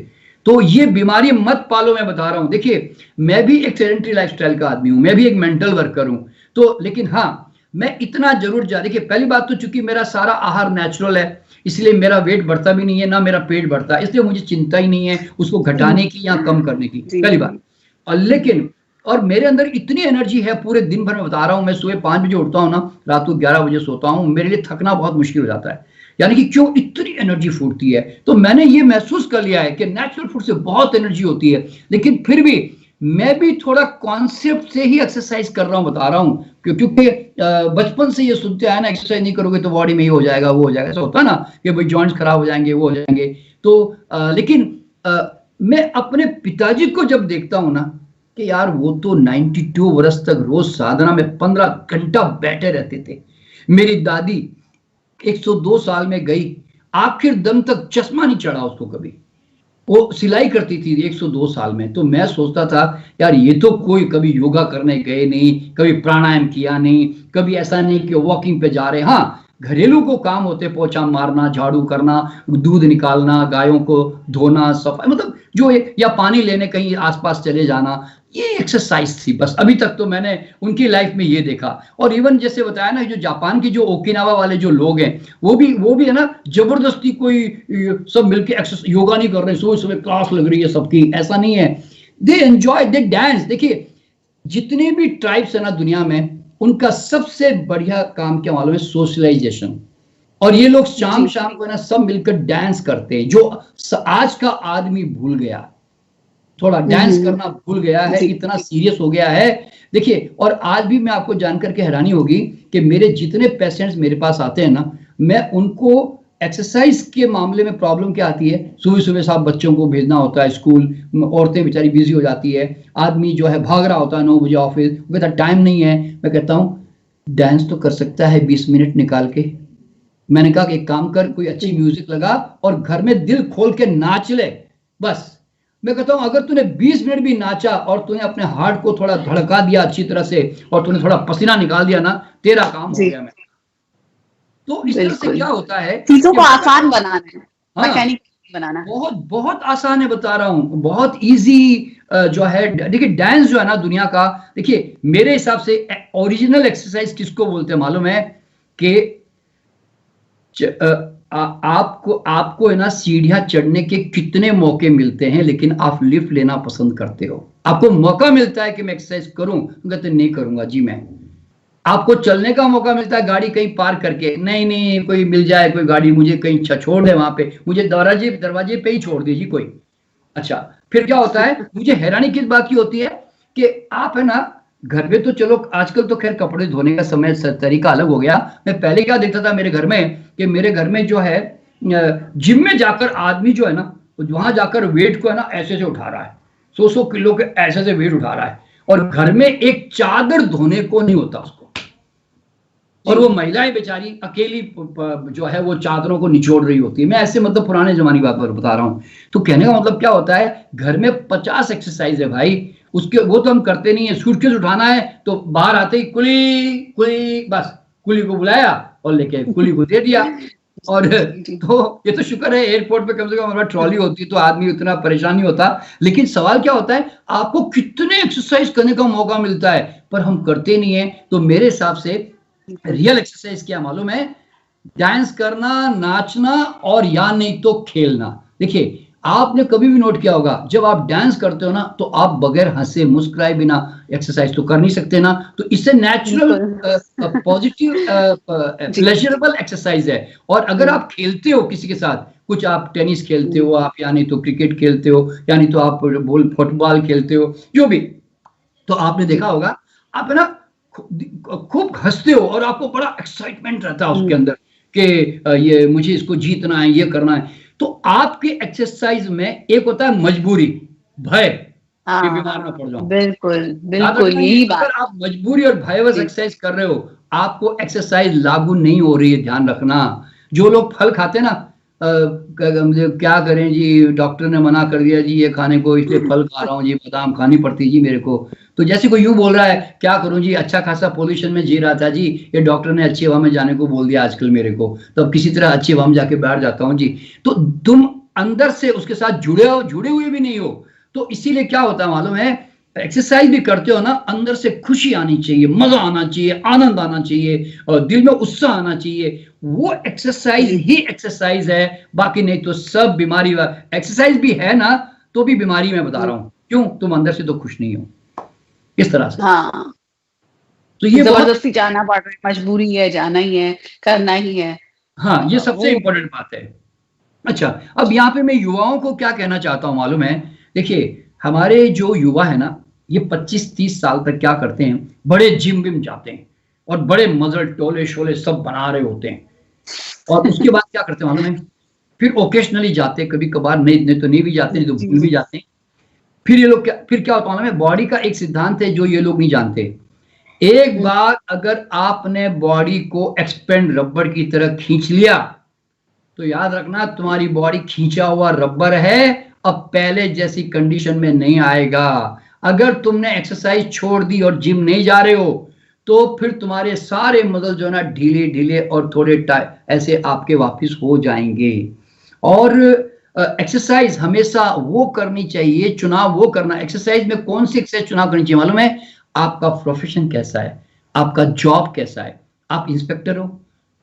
तो ये बीमारी मत पालो, मैं बता रहा हूं। देखिए, मैं भी एक सेडेंटरी लाइफस्टाइल का आदमी हूं, मैं भी एक मेंटल वर्कर हूं, तो लेकिन हाँ, मैं इतना जरूर देखिए, पहली बात तो चूंकि मेरा सारा आहार नेचुरल है, इसलिए मेरा वेट बढ़ता भी नहीं है, ना मेरा पेट बढ़ता, इसलिए मुझे चिंता ही नहीं है उसको घटाने की या कम करने की, पहली बात। और लेकिन और मेरे अंदर इतनी एनर्जी है पूरे दिन भर में, बता रहा हूं, मैं सुबह 5 बजे उठता हूं ना, रात को 11 बजे सोता हूं, मेरे लिए थकना बहुत मुश्किल हो जाता है। यानी कि क्यों इतनी एनर्जी फूटती है? तो मैंने ये महसूस कर लिया है कि नेचुरल फूड से बहुत एनर्जी होती है, लेकिन फिर भी मैं भी थोड़ा कॉन्सेप्ट से ही एक्सरसाइज कर रहा हूं, बता रहा हूं, क्योंकि बचपन से ये सुनते आए ना, एक्सरसाइज नहीं करोगे तो बॉडी में ये हो जाएगा, वो हो जाएगा, ऐसा होता है ना कि भाई जॉइंट्स खराब हो जाएंगे, वो हो जाएंगे। तो लेकिन मैं अपने पिताजी को जब देखता हूं ना, कि यार वो तो 92 वर्ष तक रोज साधना में 15 घंटा बैठे रहते थे। मेरी दादी 102 साल में गई, आखिर दम तक चश्मा नहीं चढ़ा उसको कभी, वो सिलाई करती थी 102 साल में। तो मैं सोचता था यार ये तो कोई कभी योगा करने गए नहीं, कभी प्राणायाम किया नहीं, कभी ऐसा नहीं कि वॉकिंग पे जा रहे। हाँ, घरेलू को काम होते, पोछा मारना, झाड़ू करना, दूध निकालना, गायों को धोना, सफाई, मतलब जो या पानी लेने कहीं आसपास चले जाना, ये एक्सरसाइज थी बस। अभी तक तो मैंने उनकी लाइफ में ये देखा। और इवन जैसे बताया ना, जो जापान की जो ओकिनावा वाले जो लोग हैं, वो भी है ना, जबरदस्ती कोई सब मिलके योगा नहीं कर रहे, सुबह सुबह क्लास लग रही है सबकी, ऐसा नहीं है। They enjoy, they dance. देखिए, जितने भी ट्राइब्स है ना दुनिया में, उनका सबसे बढ़िया काम क्या मालूम है? सोशलाइजेशन। और ये लोग शाम शाम को ना सब मिलकर डांस करते हैं, जो आज का आदमी भूल गया, थोड़ा डांस करना भूल गया है, इतना सीरियस हो गया है। देखिए, और आज भी मैं आपको जानकर के हैरानी होगी कि मेरे जितने पेशेंट्स मेरे पास आते हैं ना, मैं उनको एक्सरसाइज के मामले में प्रॉब्लम क्या आती है, सुबह सुबह साहब बच्चों को भेजना होता है स्कूल, औरतें बेचारी बिजी हो जाती है, आदमी जो है भाग रहा होता है 9 बजे ऑफिस, वो कहता टाइम नहीं है। मैं कहता हूँ डांस तो कर सकता है 20 मिनट निकाल के। मैंने कहा कि एक काम कर, कोई अच्छी म्यूजिक लगा और घर में दिल खोल के नाच ले, बस। मैं कहता हूं अगर तूने 20 मिनट भी नाचा और तूने अपने हार्ट को थोड़ा धड़का दिया अच्छी तरह से, और तूने थोड़ा पसीना निकाल दिया ना, तेरा काम हो गया। मैं तो इस तरह से क्या होता है, चीजों को आसान बनाना है, मैकेनिक बनाना बहुत बहुत आसान है, बता रहा हूं, बहुत इजी जो है। देखिए, डांस जो है ना दुनिया का, देखिए मेरे हिसाब से ओरिजिनल एक्सरसाइज किसको बोलते हैं मालूम है? कि आपको है ना सीढ़ियां चढ़ने के कितने मौके मिलते हैं, लेकिन आप लिफ्ट लेना पसंद करते हो। आपको मौका मिलता है कि मैं एक्सरसाइज करूं, कहते नहीं करूंगा जी मैं। आपको चलने का मौका मिलता है गाड़ी कहीं पार्क करके, नहीं कोई मिल जाए, कोई गाड़ी मुझे कहीं छोड़ दे, वहां पे मुझे दरवाजे पे ही छोड़ दीजिए कोई। अच्छा, फिर क्या होता है, मुझे हैरानी किस बात की होती है कि आप है ना घर में, तो चलो आजकल तो खैर कपड़े धोने का समय तरीका अलग हो गया। मैं पहले क्या देखता था मेरे घर में, कि मेरे घर में जो है जिम में जाकर आदमी जो है ना, वहां जाकर वेट को है ना ऐसे से उठा रहा है, 100 किलो के ऐसे से वेट उठा रहा है, और घर में एक चादर धोने को नहीं होता उसको। और वो महिलाएं बेचारी अकेली जो है वो चादरों को निचोड़ रही होती है। मैं ऐसे मतलब पुराने जमाने की बात बता रहा हूं। तो कहने का मतलब क्या होता है, घर में 50 एक्सरसाइज है भाई, उसके वो तो हम करते नहीं है। सूटकेस उठाना है तो बाहर आते ही कुली कुली, बस कुली को बुलाया और लेके कुली को दे दिया। और तो ये तो शुक्र है एयरपोर्ट पे कम से कम हमारा ट्रॉली होती तो आदमी उतना परेशान नहीं होता। लेकिन सवाल क्या होता है, आपको कितने एक्सरसाइज करने का मौका मिलता है, पर हम करते नहीं है। तो मेरे हिसाब से रियल एक्सरसाइज क्या मालूम है? डांस करना, नाचना, और या नहीं तो खेलना। देखिए, आपने कभी भी नोट किया होगा, जब आप डांस करते हो ना, तो आप बगैर हंसे मुस्कुराए बिना एक्सरसाइज तो कर नहीं सकते ना। तो इससे नेचुरल पॉजिटिव प्लेजरेबल एक्सरसाइज है। और अगर आप खेलते हो किसी के साथ, कुछ आप टेनिस खेलते हो, आप यानी तो क्रिकेट खेलते हो, यानी तो आप फुटबॉल खेलते हो, जो भी, तो आपने देखा होगा आप है ना खूब हंसते हो और आपको बड़ा एक्साइटमेंट रहता है उसके अंदर कि ये मुझे इसको जीतना है, ये करना है। तो आपके एक्सरसाइज में एक होता है मजबूरी, भय कि बीमार ना पड़ जाऊं। बिल्कुल याद बिल्कुल, रखना, यही अगर बात। आप मजबूरी और भयवश एक्सरसाइज कर रहे हो, आपको एक्सरसाइज लागू नहीं हो रही है, ध्यान रखना। जो लोग फल खाते हैं ना, मुझे क्या करें जी, डॉक्टर ने मना कर दिया जी ये खाने को, इसलिए फल खा रहा हूँ जी, बादाम खानी पड़ती जी मेरे को। तो जैसे कोई यूं बोल रहा है, क्या करूं जी, अच्छा खासा पोल्यूशन में जी रहा था जी, ये डॉक्टर ने अच्छी हवा में जाने को बोल दिया आजकल मेरे को, तो अब किसी तरह अच्छी हवा में जाके बैठ जाता हूँ जी। तो तुम अंदर से उसके साथ जुड़े हुए भी नहीं हो। तो इसीलिए क्या होता है मालूम है, एक्सरसाइज भी करते हो ना, अंदर से खुशी आनी चाहिए, मजा आना चाहिए, आनंद आना चाहिए, और दिल में उत्साह आना चाहिए। वो एक्सरसाइज ही एक्सरसाइज है, बाकी नहीं तो सब बीमारी। एक्सरसाइज भी है ना, तो भी बीमारी में बता रहा हूं, क्यों, तुम अंदर से तो खुश नहीं हो, इस तरह से। हाँ, तो ये बहुत, जबरदस्ती जाना पड़ रहा है, मजबूरी है, जाना ही है, करना ही है। हाँ, ये सबसे वो इंपॉर्टेंट बात है। अच्छा, अब यहाँ पे मैं युवाओं को क्या कहना चाहता हूँ मालूम है, देखिए, हमारे जो युवा है ना, ये 25-30 साल तक क्या करते हैं, बड़े जिम विम जाते हैं और बड़े मजल टोले शोले सब बना रहे होते हैं, और उसके बाद क्या करते हैं मालूम है, फिर ओकेशनली जाते हैं, कभी कभार, नहीं तो नहीं भी जाते, नहीं तो जी भूल भी जी। जाते हैं। फिर ये लोग फिर क्या होता है मालूम है, बॉडी का एक सिद्धांत है जो ये लोग नहीं जानते। एक बार अगर आपने बॉडी को एक्सपेंड रबर की तरह खींच लिया, तो याद रखना, तुम्हारी बॉडी खींचा हुआ रबर है, अब पहले जैसी कंडीशन में नहीं आएगा। अगर तुमने एक्सरसाइज छोड़ दी और जिम नहीं जा रहे हो, तो फिर तुम्हारे सारे मसल जो है ना, ढीले ढीले और थोड़े ऐसे आपके वापस हो जाएंगे। और एक्सरसाइज हमेशा वो करनी चाहिए, चुनाव वो करना, एक्सरसाइज में कौन सी एक्सरसाइज चुनाव करनी चाहिए मालूम है, आपका प्रोफेशन कैसा है, आपका जॉब कैसा है, आप इंस्पेक्टर हो,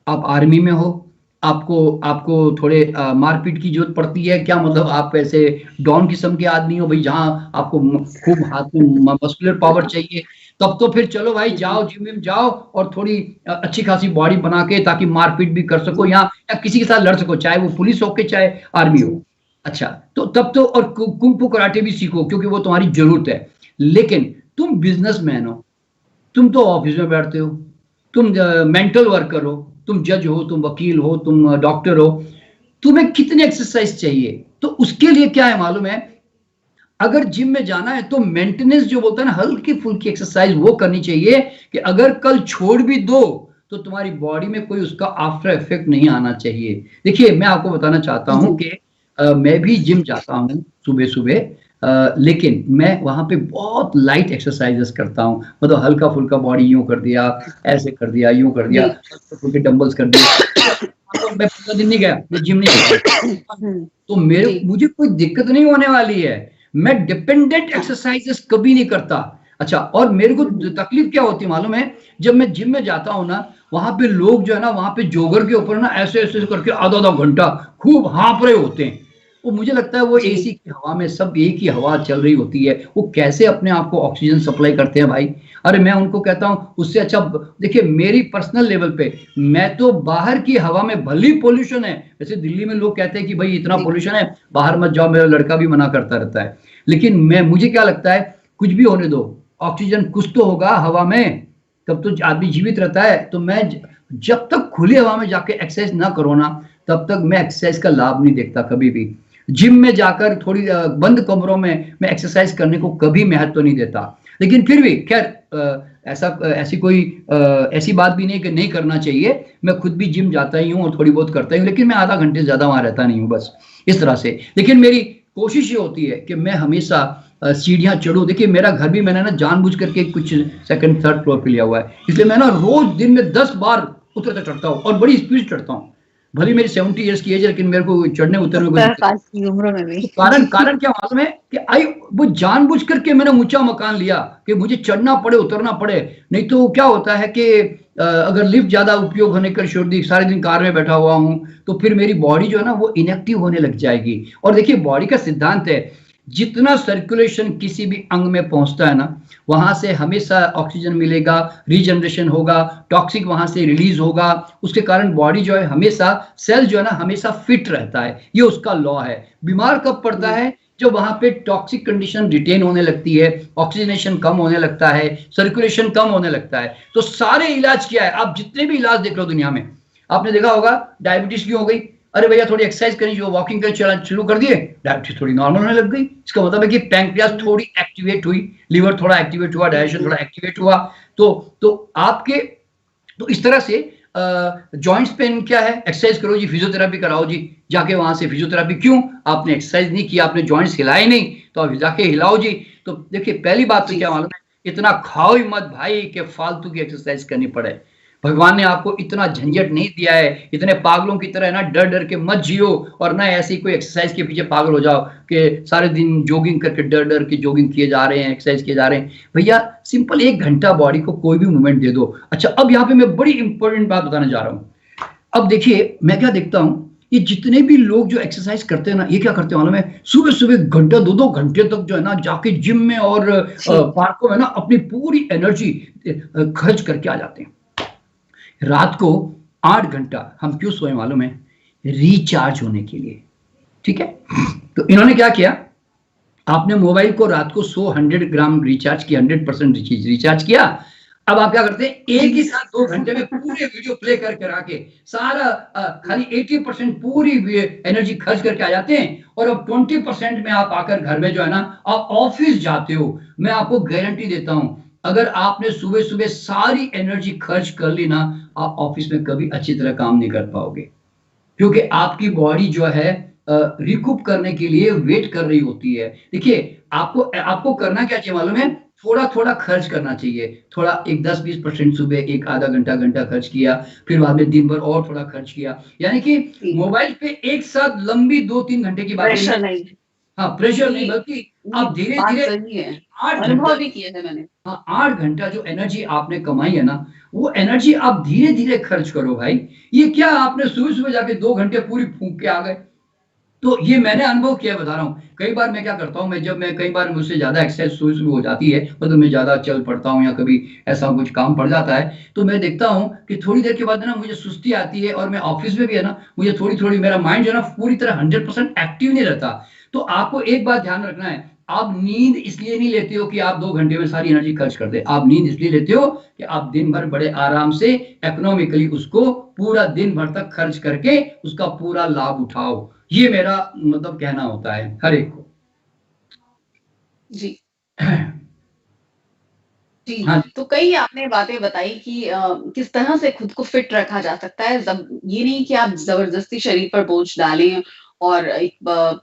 आप आर्मी में हो, आपको आपको थोड़े मारपीट की जरूरत पड़ती है क्या, मतलब आप ऐसे डॉन किस्म के आदमी हो भाई, जहां आपको खूब हाथ में मस्कुलर पावर चाहिए, तब तो फिर चलो भाई, जाओ जिम में जाओ और थोड़ी अच्छी खासी बॉडी बना के, ताकि मारपीट भी कर सको या किसी के साथ लड़ सको, चाहे वो पुलिस हो के चाहे आर्मी हो। अच्छा, तो तब तो, और कुंग फू कराटे भी सीखो, क्योंकि वो तुम्हारी जरूरत है। लेकिन तुम बिजनेसमैन हो, तुम तो ऑफिस में बैठते हो, तुम मेंटल वर्कर हो, तुम जज हो, तुम वकील हो, तुम डॉक्टर हो, तुम्हें कितने एक्सरसाइज चाहिए? तो उसके लिए क्या है मालूम है, अगर जिम में जाना है तो मेंटेनेंस जो बोलता है ना, हल्की फुल्की एक्सरसाइज वो करनी चाहिए, कि अगर कल छोड़ भी दो तो तुम्हारी बॉडी में कोई उसका आफ्टर इफेक्ट नहीं आना चाहिए। देखिए, मैं आपको बताना चाहता हूं कि मैं भी जिम जाता हूं सुबह सुबह, लेकिन मैं वहां पे बहुत लाइट एक्सरसाइजेस करता हूं, मतलब हल्का फुल्का बॉडी यूं कर दिया, ऐसे कर दिया, यूं कर दिया, फुल्के डंबल्स कर दिए। मैं 15 दिन नहीं गया, मैं जिम नहीं गया, तो मुझे कोई दिक्कत नहीं होने वाली है। मैं डिपेंडेंट एक्सरसाइजेस कभी नहीं करता। अच्छा, और मेरे को तकलीफ क्या होती है मालूम है, जब मैं जिम में जाता हूँ ना, वहां पे लोग जो है ना, वहां पे जोगर के ऊपर ना ऐसे ऐसे करके आधा आधा घंटा खूब हाँप रहे होते हैं। वो मुझे लगता है वो एसी की हवा में, सब एक ही हवा चल रही होती है, वो कैसे अपने आप को ऑक्सीजन सप्लाई करते हैं भाई। अरे मैं उनको कहता हूँ, उससे अच्छा, देखिए मेरी पर्सनल लेवल पे, मैं तो बाहर की हवा में, भली पोल्यूशन है, वैसे दिल्ली में लोग कहते हैं कि भाई इतना पोल्यूशन है, बाहर मत जाओ, मेरा लड़का भी मना करता रहता है, लेकिन मुझे क्या लगता है, कुछ भी होने दो, ऑक्सीजन कुछ तो होगा हवा में, तब तो आदमी जीवित रहता है। तो मैं जब तक खुली हवा में जाके एक्सरसाइज ना करो ना, तब तक मैं एक्सरसाइज का लाभ नहीं देखता कभी भी। जिम में जाकर थोड़ी बंद कमरों में मैं एक्सरसाइज करने को कभी महत्व नहीं देता। लेकिन फिर भी खैर, ऐसी बात भी नहीं कि नहीं करना चाहिए, मैं खुद भी जिम जाता ही हूँ और थोड़ी बहुत करता ही हूँ, लेकिन मैं आधा घंटे ज्यादा वहां रहता नहीं हूँ, बस इस तरह से। लेकिन मेरी कोशिश ये होती है कि मैं हमेशा सीढ़ियां चढ़ूं। देखिए, मेरा घर भी मैंने ना जानबूझ करके कुछ सेकंड थर्ड फ्लोर पे लिया हुआ है, इसलिए मैं ना रोज दिन में 10 बार उतरता चढ़ता हूँ, और बड़ी स्पीड चढ़ता हूँ। भले मेरी 70 ईयर्स की एज है, लेकिन मेरे को चढ़ने उतरने में कोई दिक्कत की उम्र में भी। तो कारण क्या मालूम है, कि वो जानबूझ करके मैंने ऊंचा मकान लिया कि मुझे चढ़ना पड़े, उतरना पड़े। नहीं तो क्या होता है कि अगर लिफ्ट ज्यादा उपयोग होने कर छोड़ दी, सारे दिन कार में बैठा हुआ हूं, तो फिर मेरी बॉडी जो है ना वो इनएक्टिव होने लग जाएगी। और देखिए बॉडी का सिद्धांत है, जितना सर्कुलेशन किसी भी अंग में पहुंचता है ना, वहां से हमेशा ऑक्सीजन मिलेगा, रीजनरेशन होगा, टॉक्सिक वहां से रिलीज होगा। उसके कारण बॉडी जो है हमेशा, सेल जो है ना हमेशा फिट रहता है, ये उसका लॉ है। बीमार कब पड़ता है? जब वहां पे टॉक्सिक कंडीशन रिटेन होने लगती है, ऑक्सीजनेशन कम होने लगता है, सर्कुलेशन कम होने लगता है। तो सारे इलाज क्या है, आप जितने भी इलाज देख लो दुनिया में, आपने देखा होगा डायबिटीज क्यों हो गई? अरे भैया थोड़ी एक्सरसाइज करी, जो वॉकिंग कर चला शुरू कर दिए, डायबिटीज थोड़ी नॉर्मल होने लग गई। इसका मतलब है कि पैंक्रियास थोड़ी एक्टिवेट हुई, लिवर थोड़ा एक्टिवेट हुआ, डाइजेशन थोड़ा एक्टिवेट हुआ। तो आपके, तो इस तरह से जॉइंट्स पेन क्या है, एक्सरसाइज करो जी, फिजियोथेरेपी कराओ जी, जाके वहां से फिजियोथेरेपी। क्यों? आपने एक्सरसाइज नहीं किया, आपने जॉइंट्स हिलाए नहीं, तो आप जाके हिलाओ जी। तो देखिए पहली बात तो क्या मालूम है, इतना खाओ ही मत भाई कि फालतू की एक्सरसाइज करनी पड़े। भगवान ने आपको इतना झंझट नहीं दिया है, इतने पागलों की तरह ना डर डर के मत जियो, और ना ऐसी कोई एक्सरसाइज के पीछे पागल हो जाओ कि सारे दिन जॉगिंग करके डर डर के जॉगिंग किए जा रहे हैं, एक्सरसाइज किए जा रहे हैं। भैया सिंपल 1 घंटा बॉडी को कोई भी मूवमेंट दे दो। अच्छा, अब यहाँ पे मैं बड़ी इंपॉर्टेंट बात बताने जा रहा हूँ। अब देखिए मैं क्या देखता हूँ, ये जितने भी लोग जो एक्सरसाइज करते हैं ना, ये क्या करते हैं मालूम है, सुबह सुबह घंटा 2-2 घंटे तक जो है ना जाके जिम में और पार्कों में ना अपनी पूरी एनर्जी खर्च करके आ जाते हैं। रात को 8 घंटा हम क्यों सोए मालूम है? रिचार्ज होने के लिए। ठीक है, तो इन्होंने क्या किया, आपने मोबाइल को रात को 100 ग्राम रिचार्ज किया, 100% रिचार्ज किया। अब आप क्या करते हैं, एक ही साथ 2 घंटे में पूरे वीडियो प्ले कर करा के सारा खाली 80% पूरी एनर्जी खर्च करके आ जाते हैं। और अब 20% में आप आकर घर में जो है ना, आप ऑफिस जाते हो। मैं आपको गारंटी देता हूं, अगर आपने सुबह सुबह सारी एनर्जी खर्च कर ली ना, आप ऑफिस में कभी अच्छी तरह काम नहीं कर पाओगे, क्योंकि आपकी बॉडी जो है रिकूप करने के लिए वेट कर रही होती है। देखिए आपको आपको करना क्या चाहिए मालूम है, थोड़ा थोड़ा खर्च करना चाहिए। थोड़ा एक 10-20% सुबह एक आधा घंटा घंटा खर्च किया, फिर बाद में दिन भर और थोड़ा खर्च किया। यानी कि मोबाइल पे एक साथ लंबी 2-3 घंटे की बात नहीं। हाँ, प्रेशर नहीं, बल्कि आप धीरे धीरे 8 घंटा भी किया है मैंने। हाँ, 8 घंटा जो एनर्जी आपने कमाई है ना, वो एनर्जी आप धीरे धीरे खर्च करो भाई। ये क्या आपने सुबह सुबह जाके 2 घंटे पूरी फूंक के आ गए? तो ये मैंने अनुभव किया, बता रहा हूँ। कई बार मैं क्या करता हूँ, मैं कई बार मुझसे ज्यादा एक्सरसाइज सुबह सुबह हो जाती है, मतलब मैं ज्यादा चल पड़ता हूँ या कभी ऐसा कुछ काम पड़ जाता है, तो मैं देखता हूँ कि थोड़ी देर के बाद ना मुझे सुस्ती आती है, और मैं ऑफिस में भी है ना, मुझे थोड़ी थोड़ी, मेरा माइंड जो है ना पूरी तरह 100% एक्टिव नहीं रहता। तो आपको एक बात ध्यान रखना है, आप नींद इसलिए नहीं लेते हो कि आप 2 घंटे में सारी एनर्जी खर्च कर दे। आप नींद इसलिए लेते हो कि आप दिन भर बड़े आराम से इकोनॉमिकली उसको पूरा दिन भर तक खर्च करके उसका पूरा लाभ उठाओ। ये मेरा मतलब कहना होता है हर एक को। जी जी। हाँ, तो कई आपने बातें बताई कि किस तरह से खुद को फिट रखा जा सकता है। ये नहीं कि आप जबरदस्ती शरीर पर बोझ डालें और एक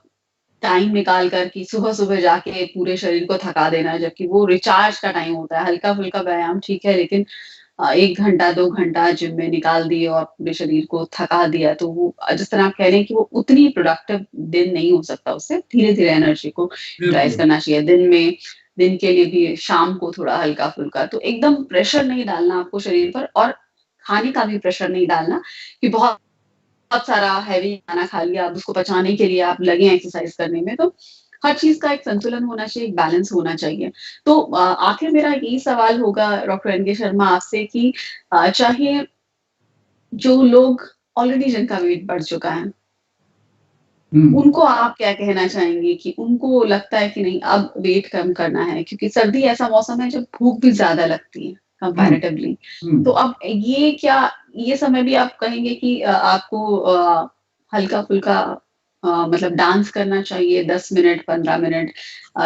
टाइम निकाल कर कि सुबह-सुबह जाके पूरे शरीर को थका देना, जबकि वो रिचार्ज का टाइम होता है। हल्का-फुल्का व्यायाम ठीक है, लेकिन 1 घंटा 2 घंटा जिम में निकाल दिए और पूरे शरीर को थका दिया, तो वो जिस तरह आप कह रहे हैं कि वो उतनी प्रोडक्टिव दिन नहीं हो सकता उससे। धीरे-धीरे एनर्जी को यूटिलाइज़ करना चाहिए। दिन के लिए भी शाम को थोड़ा हल्का-फुल्का, तो एकदम प्रेशर नहीं डालना आपको शरीर पर, और खाने का भी प्रेशर नहीं डालना कि बहुत सारा हैवी खाना खा लिया, अब उसको पचाने के लिए आप लगे एक्सरसाइज करने में। तो हर चीज़ का एक संतुलन होना चाहिए, एक बैलेंस होना चाहिए। तो आखिर मेरा यही सवाल होगा डॉक्टर एन के शर्मा आपसे कि चाहे जो लोग ऑलरेडी जिनका वेट बढ़ चुका है, उनको आप क्या कहना चाहेंगे कि उनको लगता है कि नहीं अब वेट कम करना है, क्योंकि सर्दी ऐसा मौसम है जब भूख भी ज़्यादा लगती है कंपैरेटिवली। तो अब ये समय भी आप कहेंगे कि आपको हल्का-फुल्का मतलब डांस करना चाहिए 10 मिनट, 15 मिनट,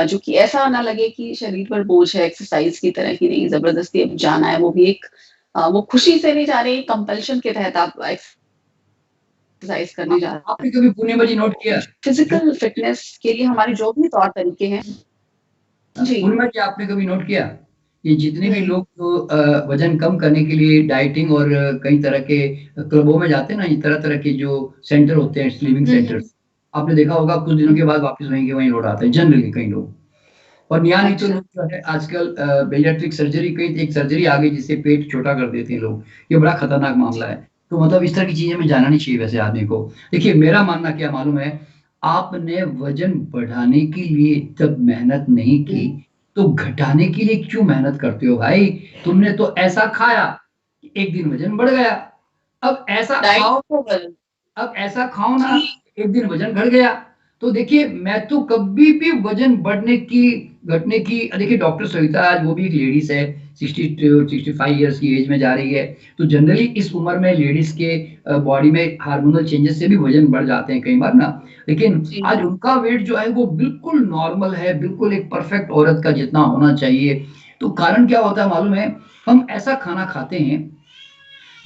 जो कि ऐसा ना लगे कि शरीर पर बोझ है, एक्सरसाइज की तरह की नहीं, ज़बरदस्ती अब जाना है, वो भी एक वो खुशी से नहीं जा रहे, कंपल्शन के तहत आप एक्सरसाइज करने जा रहे हैं। आपने कभी पूर्णिमा जी नोट किया, फिजिकल फिटनेस के लिए हमारे जो भी तौर तरीके हैं, जी पूर्णिमा जी आपने कभी नोट किया, ये जितने भी लोग जो वजन कम करने के लिए डाइटिंग और कई तरह के क्लबों में जाते हैं ना, ये तरह-तरह के जो सेंटर होते हैं, स्लिमिंग सेंटर्स, आपने देखा होगा कुछ दिनों के बाद वापस वहीं के वहीं लौट आते हैं जनरली कई लोग। और नहीं तो लोग जो है आजकल बेरियाट्रिक सर्जरी, कई एक सर्जरी आ गई जिससे पेट छोटा कर देते हैं लोग, ये बड़ा खतरनाक मामला है। तो मतलब इस तरह की चीजें में जाना नहीं चाहिए वैसे आदमी को। देखिए मेरा मानना क्या मालूम है, आपने वजन बढ़ाने के लिए जब मेहनत नहीं की तो घटाने के लिए क्यों मेहनत करते हो भाई? तुमने तो ऐसा खाया एक दिन वजन बढ़ गया, अब ऐसा खाओ, अब ऐसा खाओ ना एक दिन वजन घट गया। तो देखिए मैं तो कभी भी वजन बढ़ने की घटने की, देखिए डॉक्टर सविता आज वो भी एक लेडीज है, 65 ईयर्स की एज में जा रही है। तो जनरली इस उम्र में लेडीज के बॉडी में हार्मोनल चेंजेस से भी वजन बढ़ जाते हैं कई बार ना, लेकिन आज उनका वेट जो है वो बिल्कुल नॉर्मल है, बिल्कुल एक परफेक्ट औरत का जितना होना चाहिए। तो कारण क्या होता है मालूम है, हम ऐसा खाना खाते हैं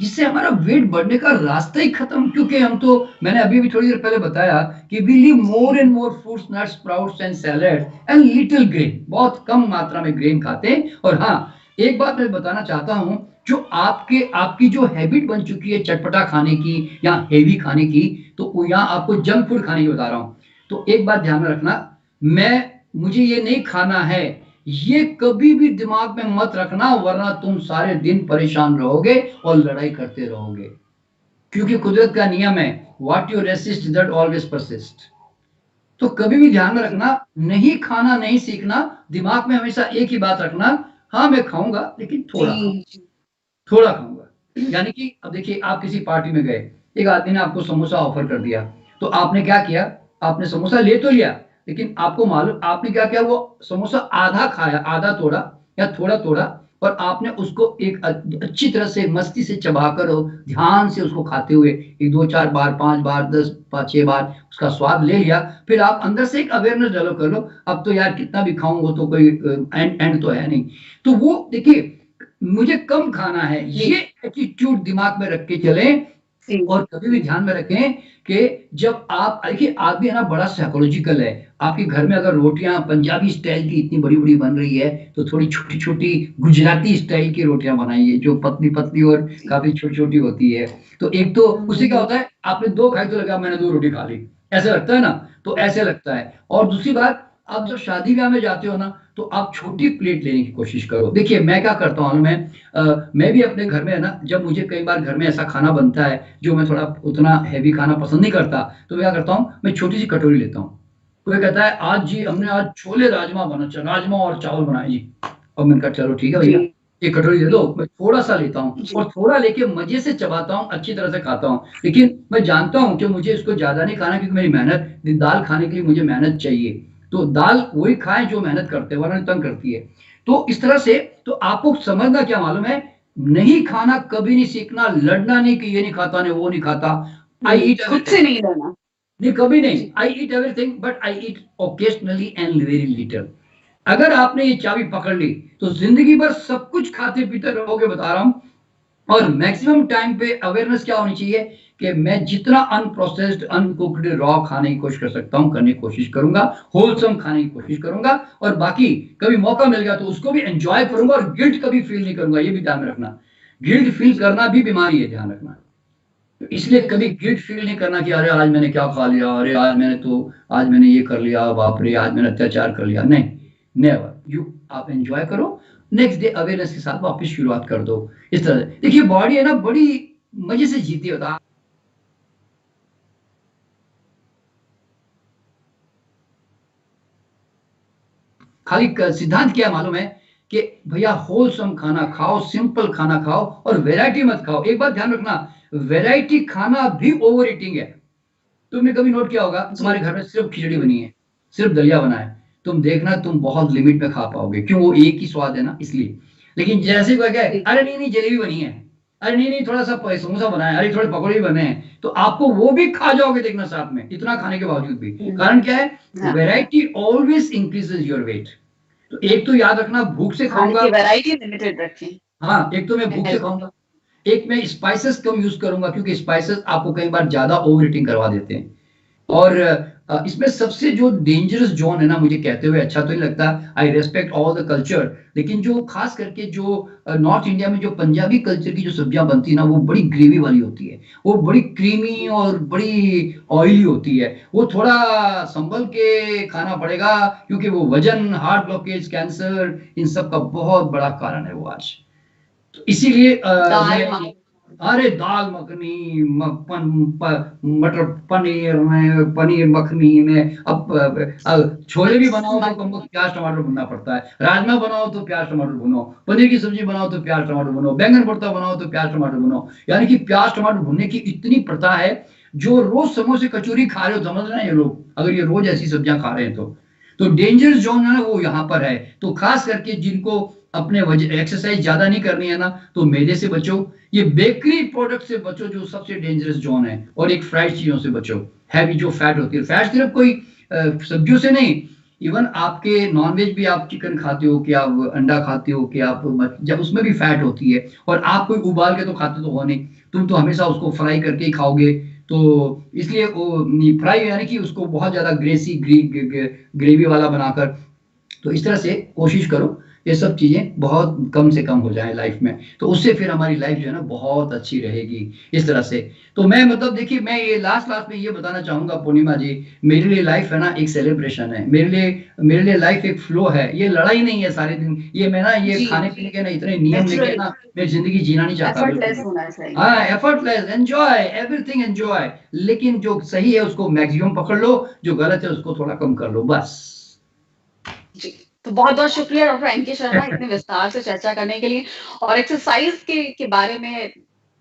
जिससे हमारा वेट बढ़ने का रास्ता ही खत्म, क्योंकि हम तो, मैंने अभी भी थोड़ी देर पहले बताया कि we leave more and more fruits, nuts, sprouts and salad and little grain, बहुत कम मात्रा में ग्रेन खाते हैं। और हाँ, एक बात मैं बताना चाहता हूं, जो आपकी जो हैबिट बन चुकी है चटपटा खाने की या हेवी खाने की, तो यहाँ आपको जंक फूड खाने की बता रहा हूं। तो एक बात ध्यान में रखना, मुझे ये नहीं खाना है, ये कभी भी दिमाग में मत रखना, वरना तुम सारे दिन परेशान रहोगे और लड़ाई करते रहोगे, क्योंकि कुदरत का नियम है, what you resist that always persist. तो कभी भी ध्यान में रखना, नहीं खाना नहीं सीखना, दिमाग में हमेशा एक ही बात रखना, हाँ मैं खाऊंगा लेकिन थोड़ा खाऊंगा। यानी कि अब देखिए आप किसी पार्टी में गए, एक आदमी ने आपको समोसा ऑफर कर दिया, तो आपने क्या किया, आपने समोसा ले तो लिया, लेकिन आपको मालूम आपने क्या किया, वो समोसा आधा खाया, आधा तोड़ा या थोड़ा तोड़ा, और आपने उसको एक अच्छी तरह से मस्ती से चबाकर और ध्यान से उसको खाते हुए एक 2 4 बार 5 बार 10 6 बार उसका स्वाद ले लिया। फिर आप अंदर से एक अवेयरनेस डेवलप कर लो, अब तो यार कितना भी खाऊंगा तो कोई एंड तो है नहीं। तो वो देखिए मुझे कम खाना है, ये एटीट्यूड दिमाग में रख के चले। और कभी भी ध्यान में रखें कि जब आप, देखिए आदमी है ना बड़ा साइकोलॉजिकल है, आपके घर में अगर रोटियां पंजाबी स्टाइल की इतनी बड़ी बड़ी बन रही है, तो थोड़ी छोटी छोटी गुजराती स्टाइल की रोटियां बनाइए जो पतली पतली और काफी छोटी छोटी होती है। तो एक तो उससे क्या होता है, आपने 2 खाई तो लगा मैंने 2 रोटी खा ली, ऐसा लगता है ना, तो ऐसे लगता है। और दूसरी बात, आप जब शादी ब्याह में जाते हो ना, तो आप छोटी प्लेट लेने की कोशिश करो। देखिए मैं क्या करता हूँ, मैं भी अपने घर में है ना, जब मुझे कई बार घर में ऐसा खाना बनता है जो मैं थोड़ा उतना हैवी खाना पसंद नहीं करता, तो मैं क्या करता हूँ, मैं छोटी सी कटोरी लेता हूँ। कोई कहता है आज जी हमने आज छोले राजमा राजमा और चावल बनाए जी, और मैंने कहा चलो ठीक है भैया एक कटोरी दे दो। मैं थोड़ा सा लेता हूँ और थोड़ा लेके मजे से चबाता हूँ, अच्छी तरह से खाता हूँ, लेकिन मैं जानता हूँ कि मुझे इसको ज्यादा नहीं खाना, क्योंकि मेरी मेहनत, दाल खाने के लिए मुझे मेहनत चाहिए, तो दाल वही खाएं जो मेहनत करते हैं, वरना तंग करती है। तो इस तरह से, तो आपको समझना क्या मालूम है, नहीं खाना कभी नहीं सीखना, लड़ना नहीं कि ये नहीं खाता नहीं वो नहीं खाता। आई ईट खुद से नहीं लड़ना, नहीं कभी नहीं, I eat everything but I eat occasionally and very little. अगर आपने ये चाबी पकड़ ली तो जिंदगी भर सब कुछ खाते पीते रहोगे, बता रहा हूं। और मैक्सिमम टाइम पे अवेयरनेस क्या होनी चाहिए कि मैं जितना अनप्रोसेस्ड अनकुक्ड रॉ खाने की कोशिश कर सकता हूं करने की कोशिश करूंगा, होलसम खाने की कोशिश करूंगा, और बाकी कभी मौका मिल गया तो उसको भी एंजॉय करूंगा, और गिल्ट कभी फील नहीं करूंगा, ये भी ध्यान में रखना। गिल्ट फील करना भी बीमारी है, ध्यान रखना। तो इसलिए कभी गिल्ट फील नहीं करना कि अरे आज मैंने क्या खा लिया, अरे आज मैंने ये कर लिया, बाप रे आज मैंने अत्याचार कर लिया, नहीं, नेवर। आप एंजॉय करो, नेक्स्ट डे अवेयरनेस के साथ वापस शुरुआत कर दो। इस तरह से देखिए बॉडी है ना बड़ी मजे से जीती होता। खाली सिद्धांत क्या मालूम है कि भैया होलसम खाना खाओ, सिंपल खाना खाओ, और वैरायटी मत खाओ। एक बात ध्यान रखना, वैरायटी खाना भी ओवर ईटिंग है। तुमने कभी नोट किया होगा, तुम्हारे घर में सिर्फ खिचड़ी बनी है, सिर्फ दलिया बना है, तुम देखना तुम बहुत लिमिट में खा पाओगे, क्यों, वो एक ही स्वाद है ना, इसलिए। लेकिन जैसे कोई कहे अरे नहीं जलेबी बनी है, अरे नहीं थोड़ा सा समोसा बना है, अरे थोड़े पकौड़े बने हैं, तो आपको वो भी खा जाओगे, देखना साथ में, इतना खाने के बावजूद भी। कारण क्या है, variety always increases your weight. तो एक तो याद रखना, भूख से खाऊंगा, वैरायटी लिमिटेड रखें। हाँ, एक तो मैं भूख से खाऊंगा, एक मैं स्पाइसेस कम यूज करूंगा, क्योंकि स्पाइसेस आपको कई बार ज्यादा ओवर ईटिंग करवा देते हैं। और इसमें सबसे जो डेंजरस जोन है ना, मुझे कहते हुए अच्छा तो नहीं लगता, आई रेस्पेक्ट ऑल द कल्चर, लेकिन जो खास करके जो नॉर्थ इंडिया में जो पंजाबी कल्चर की जो सब्जियां बनती है ना, वो बड़ी ग्रेवी वाली होती है, वो बड़ी क्रीमी और बड़ी ऑयली होती है। वो थोड़ा संभल के खाना पड़ेगा, क्योंकि वो वजन, हार्ट ब्लॉकेज, कैंसर, इन सब का बहुत बड़ा कारण है वो आज। तो इसीलिए दाल मैं, अरे दाल मखनी, मटर पनीर में, पनीर मखनी में, अब छोले भी बनाओ तो कम प्याज टमाटर भुनना पड़ता है, राजमा बनाओ तो प्याज टमाटर भुनो, पनीर की सब्जी बनाओ तो प्याज टमाटर भुनो, बैंगन भरता बनाओ तो प्याज टमाटर भुनो, यानी कि प्याज टमाटर भुनने की इतनी प्रथा है। जो रोज समोसे कचौरी खा रहे हो, समझ रहे हैं ये लोग, अगर ये रोज ऐसी सब्जियां खा रहे हैं तो डेंजरस जोन है ना वो यहाँ पर है। तो खास करके जिनको अपने एक्सरसाइज ज्यादा नहीं करनी है ना, तो मैदे से बचो, ये बेकरी प्रोडक्ट से बचो जो सबसे डेंजरस जोन है, और एक फ्राइड चीजों से बचो, हैवी जो फैट होती है। फैट सिर्फ कोई सब्जियों से नहीं, इवन आपके नॉनवेज भी, आप चिकन खाते हो कि आप अंडा खाते हो कि आप जब उसमें भी फैट होती है, और आप कोई उबाल के तो खाते तो हो नहीं, तुम तो हमेशा उसको फ्राई करके ही खाओगे। तो इसलिए वो फ्राई यानी कि उसको बहुत ज्यादा ग्रेवी वाला बनाकर, तो इस तरह से कोशिश करो ये सब चीजें बहुत कम से कम हो जाए लाइफ में, तो उससे फिर हमारी लाइफ जो है ना बहुत अच्छी रहेगी इस तरह से। तो मैं मतलब देखिए, मैं ये लास्ट लास्ट में ये बताना चाहूंगा पूर्णिमा जी, मेरे लिए लाइफ है ना एक सेलिब्रेशन है, मेरे लिए लाइफ एक फ्लो है, ये लड़ाई नहीं है सारे दिन, ये मैं ना ये जी खाने पीने के ना इतने नियम लेके ना मैं जिंदगी जीना नहीं चाहता एफर्टलेस बिल्कुल। होना चाहिए। हाँ, एफर्टलेस, एंजॉय एवरीथिंग, एंजॉय, लेकिन जो सही है उसको मैक्सिमम पकड़ लो, जो गलत है उसको थोड़ा कम कर लो, बस। जी, तो बहुत-बहुत शुक्रिया डॉक्टर एन के शर्मा इतने विस्तार से चर्चा करने के लिए और एक्सरसाइज़ के बारे में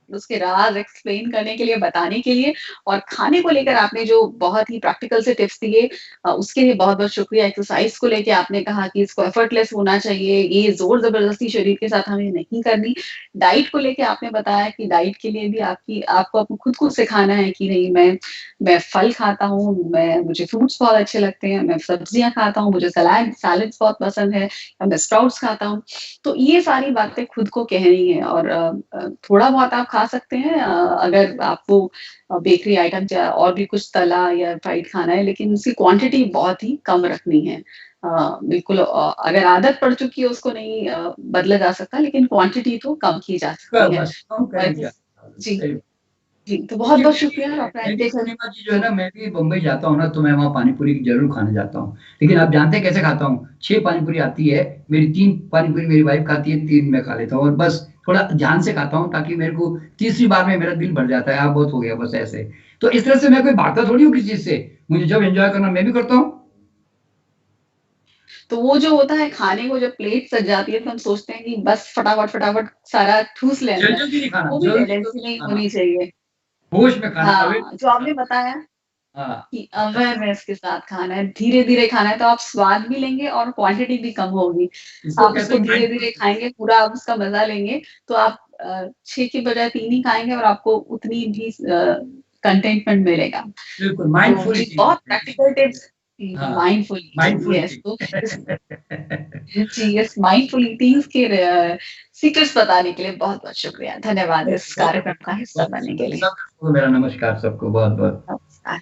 उसके राज़ एक्सप्लेन करने के लिए, बताने के लिए और खाने को लेकर आपने जो बहुत ही प्रैक्टिकल से टिप्स दिए उसके लिए बहुत-बहुत शुक्रिया। एक्सरसाइज़ को लेके आपने कहा कि इसको एफर्टलेस होना चाहिए, ये ज़ोर-ज़बरदस्ती शरीर के साथ हमें नहीं करनी। डाइट को लेके आपने बताया कि डाइट के लिए भी आपको खुद को सिखाना है कि नहीं मैं फल खाता हूँ, मुझे फ्रूट्स बहुत अच्छे लगते हैं, मैं सब्जियाँ खाता हूँ, मुझे सैलेड्स बहुत पसंद है, या मैं स्प्राउट्स खाता हूँ। तो ये सारी बातें खुद को कहनी है और थोड़ा बहुत आप खा सकते हैं अगर आपको बेकरी आइटम या और भी कुछ तला या फ्राइड खाना है, लेकिन उसकी क्वांटिटी बहुत ही कम रखनी है। बिल्कुल अगर आदत पड़ चुकी है उसको नहीं बदला जा सकता, लेकिन क्वांटिटी तो कम की जा सकती है। बस कम और करें क्या। जी, सही। जी, तो देखिए, बहुत-बहुत शुक्रिया डॉक्टर मैं भी एजुकेशन। पूर्णिमा जी जो है जी, ना, मैं भी बम्बई जाता हूँ ना, तो मैं वहाँ पानी पूरी जरूर खाने जाता हूँ। लेकिन आप जानते हैं कैसे खाता हूँ? 6 पानी पूरी आती है, मेरी 3 पानी पूरी मेरी वाइफ खाती है, 3 मैं खा लेता हूँ, और बस थोड़ा ध्यान से खाता हूँ, ताकि मेरे को तीसरी बार में मेरा दिल भर जाता है, बहुत हो गया बस ऐसे। तो इस तरह से मैं कोई भागता थोड़ी हूँ किसी चीज से, मुझे जब एंजॉय करना मैं भी करता हूँ। तो वो जो होता है खाने को जब प्लेट सज जाती है तो हम सोचते हैं कि बस फटाफट सारा ठूस लें जल्दी अंदर, जल्दी नहीं खाना, वो भी जल्दी टेंडेंसी जल्दी नहीं नहीं खाना, होनी चाहिए। होश में खाना, हाँ, जो अवेयर आपने खाना। बताया हाँ, कि अवेयरनेस के साथ खाना है, धीरे-धीरे खाना है तो आप स्वाद भी लेंगे और क्वांटिटी भी कम होगी। इसको आप कहते उसको हैं धीरे-धीरे माइंडफुल। खाएँगे, पूरा आप उसका मज़ा लेंगे, तो आप 6 की बजाय 3 ही खाएँगे और आपको उतनी भी कंटेंटमेंट मिलेगा। बिल्कुल तो माइंडफुल जी, ईटिंग। बहुत प्रैक्टिकल टिप्स हाँ, माइंडफुल ईटिंग माइंडफुल यस तो इस ईटिंग। जी, इस माइंडफुल ईटिंग्स के सीक्रेट्स बताने के लिए बहुत-बहुत शुक्रिया। धन्यवाद इस बहुत कार्यक्रम का हिस्सा बहुत बनने के लिए। सबको मेरा नमस्कार, सबको बहुत बहुत। नमस्कार।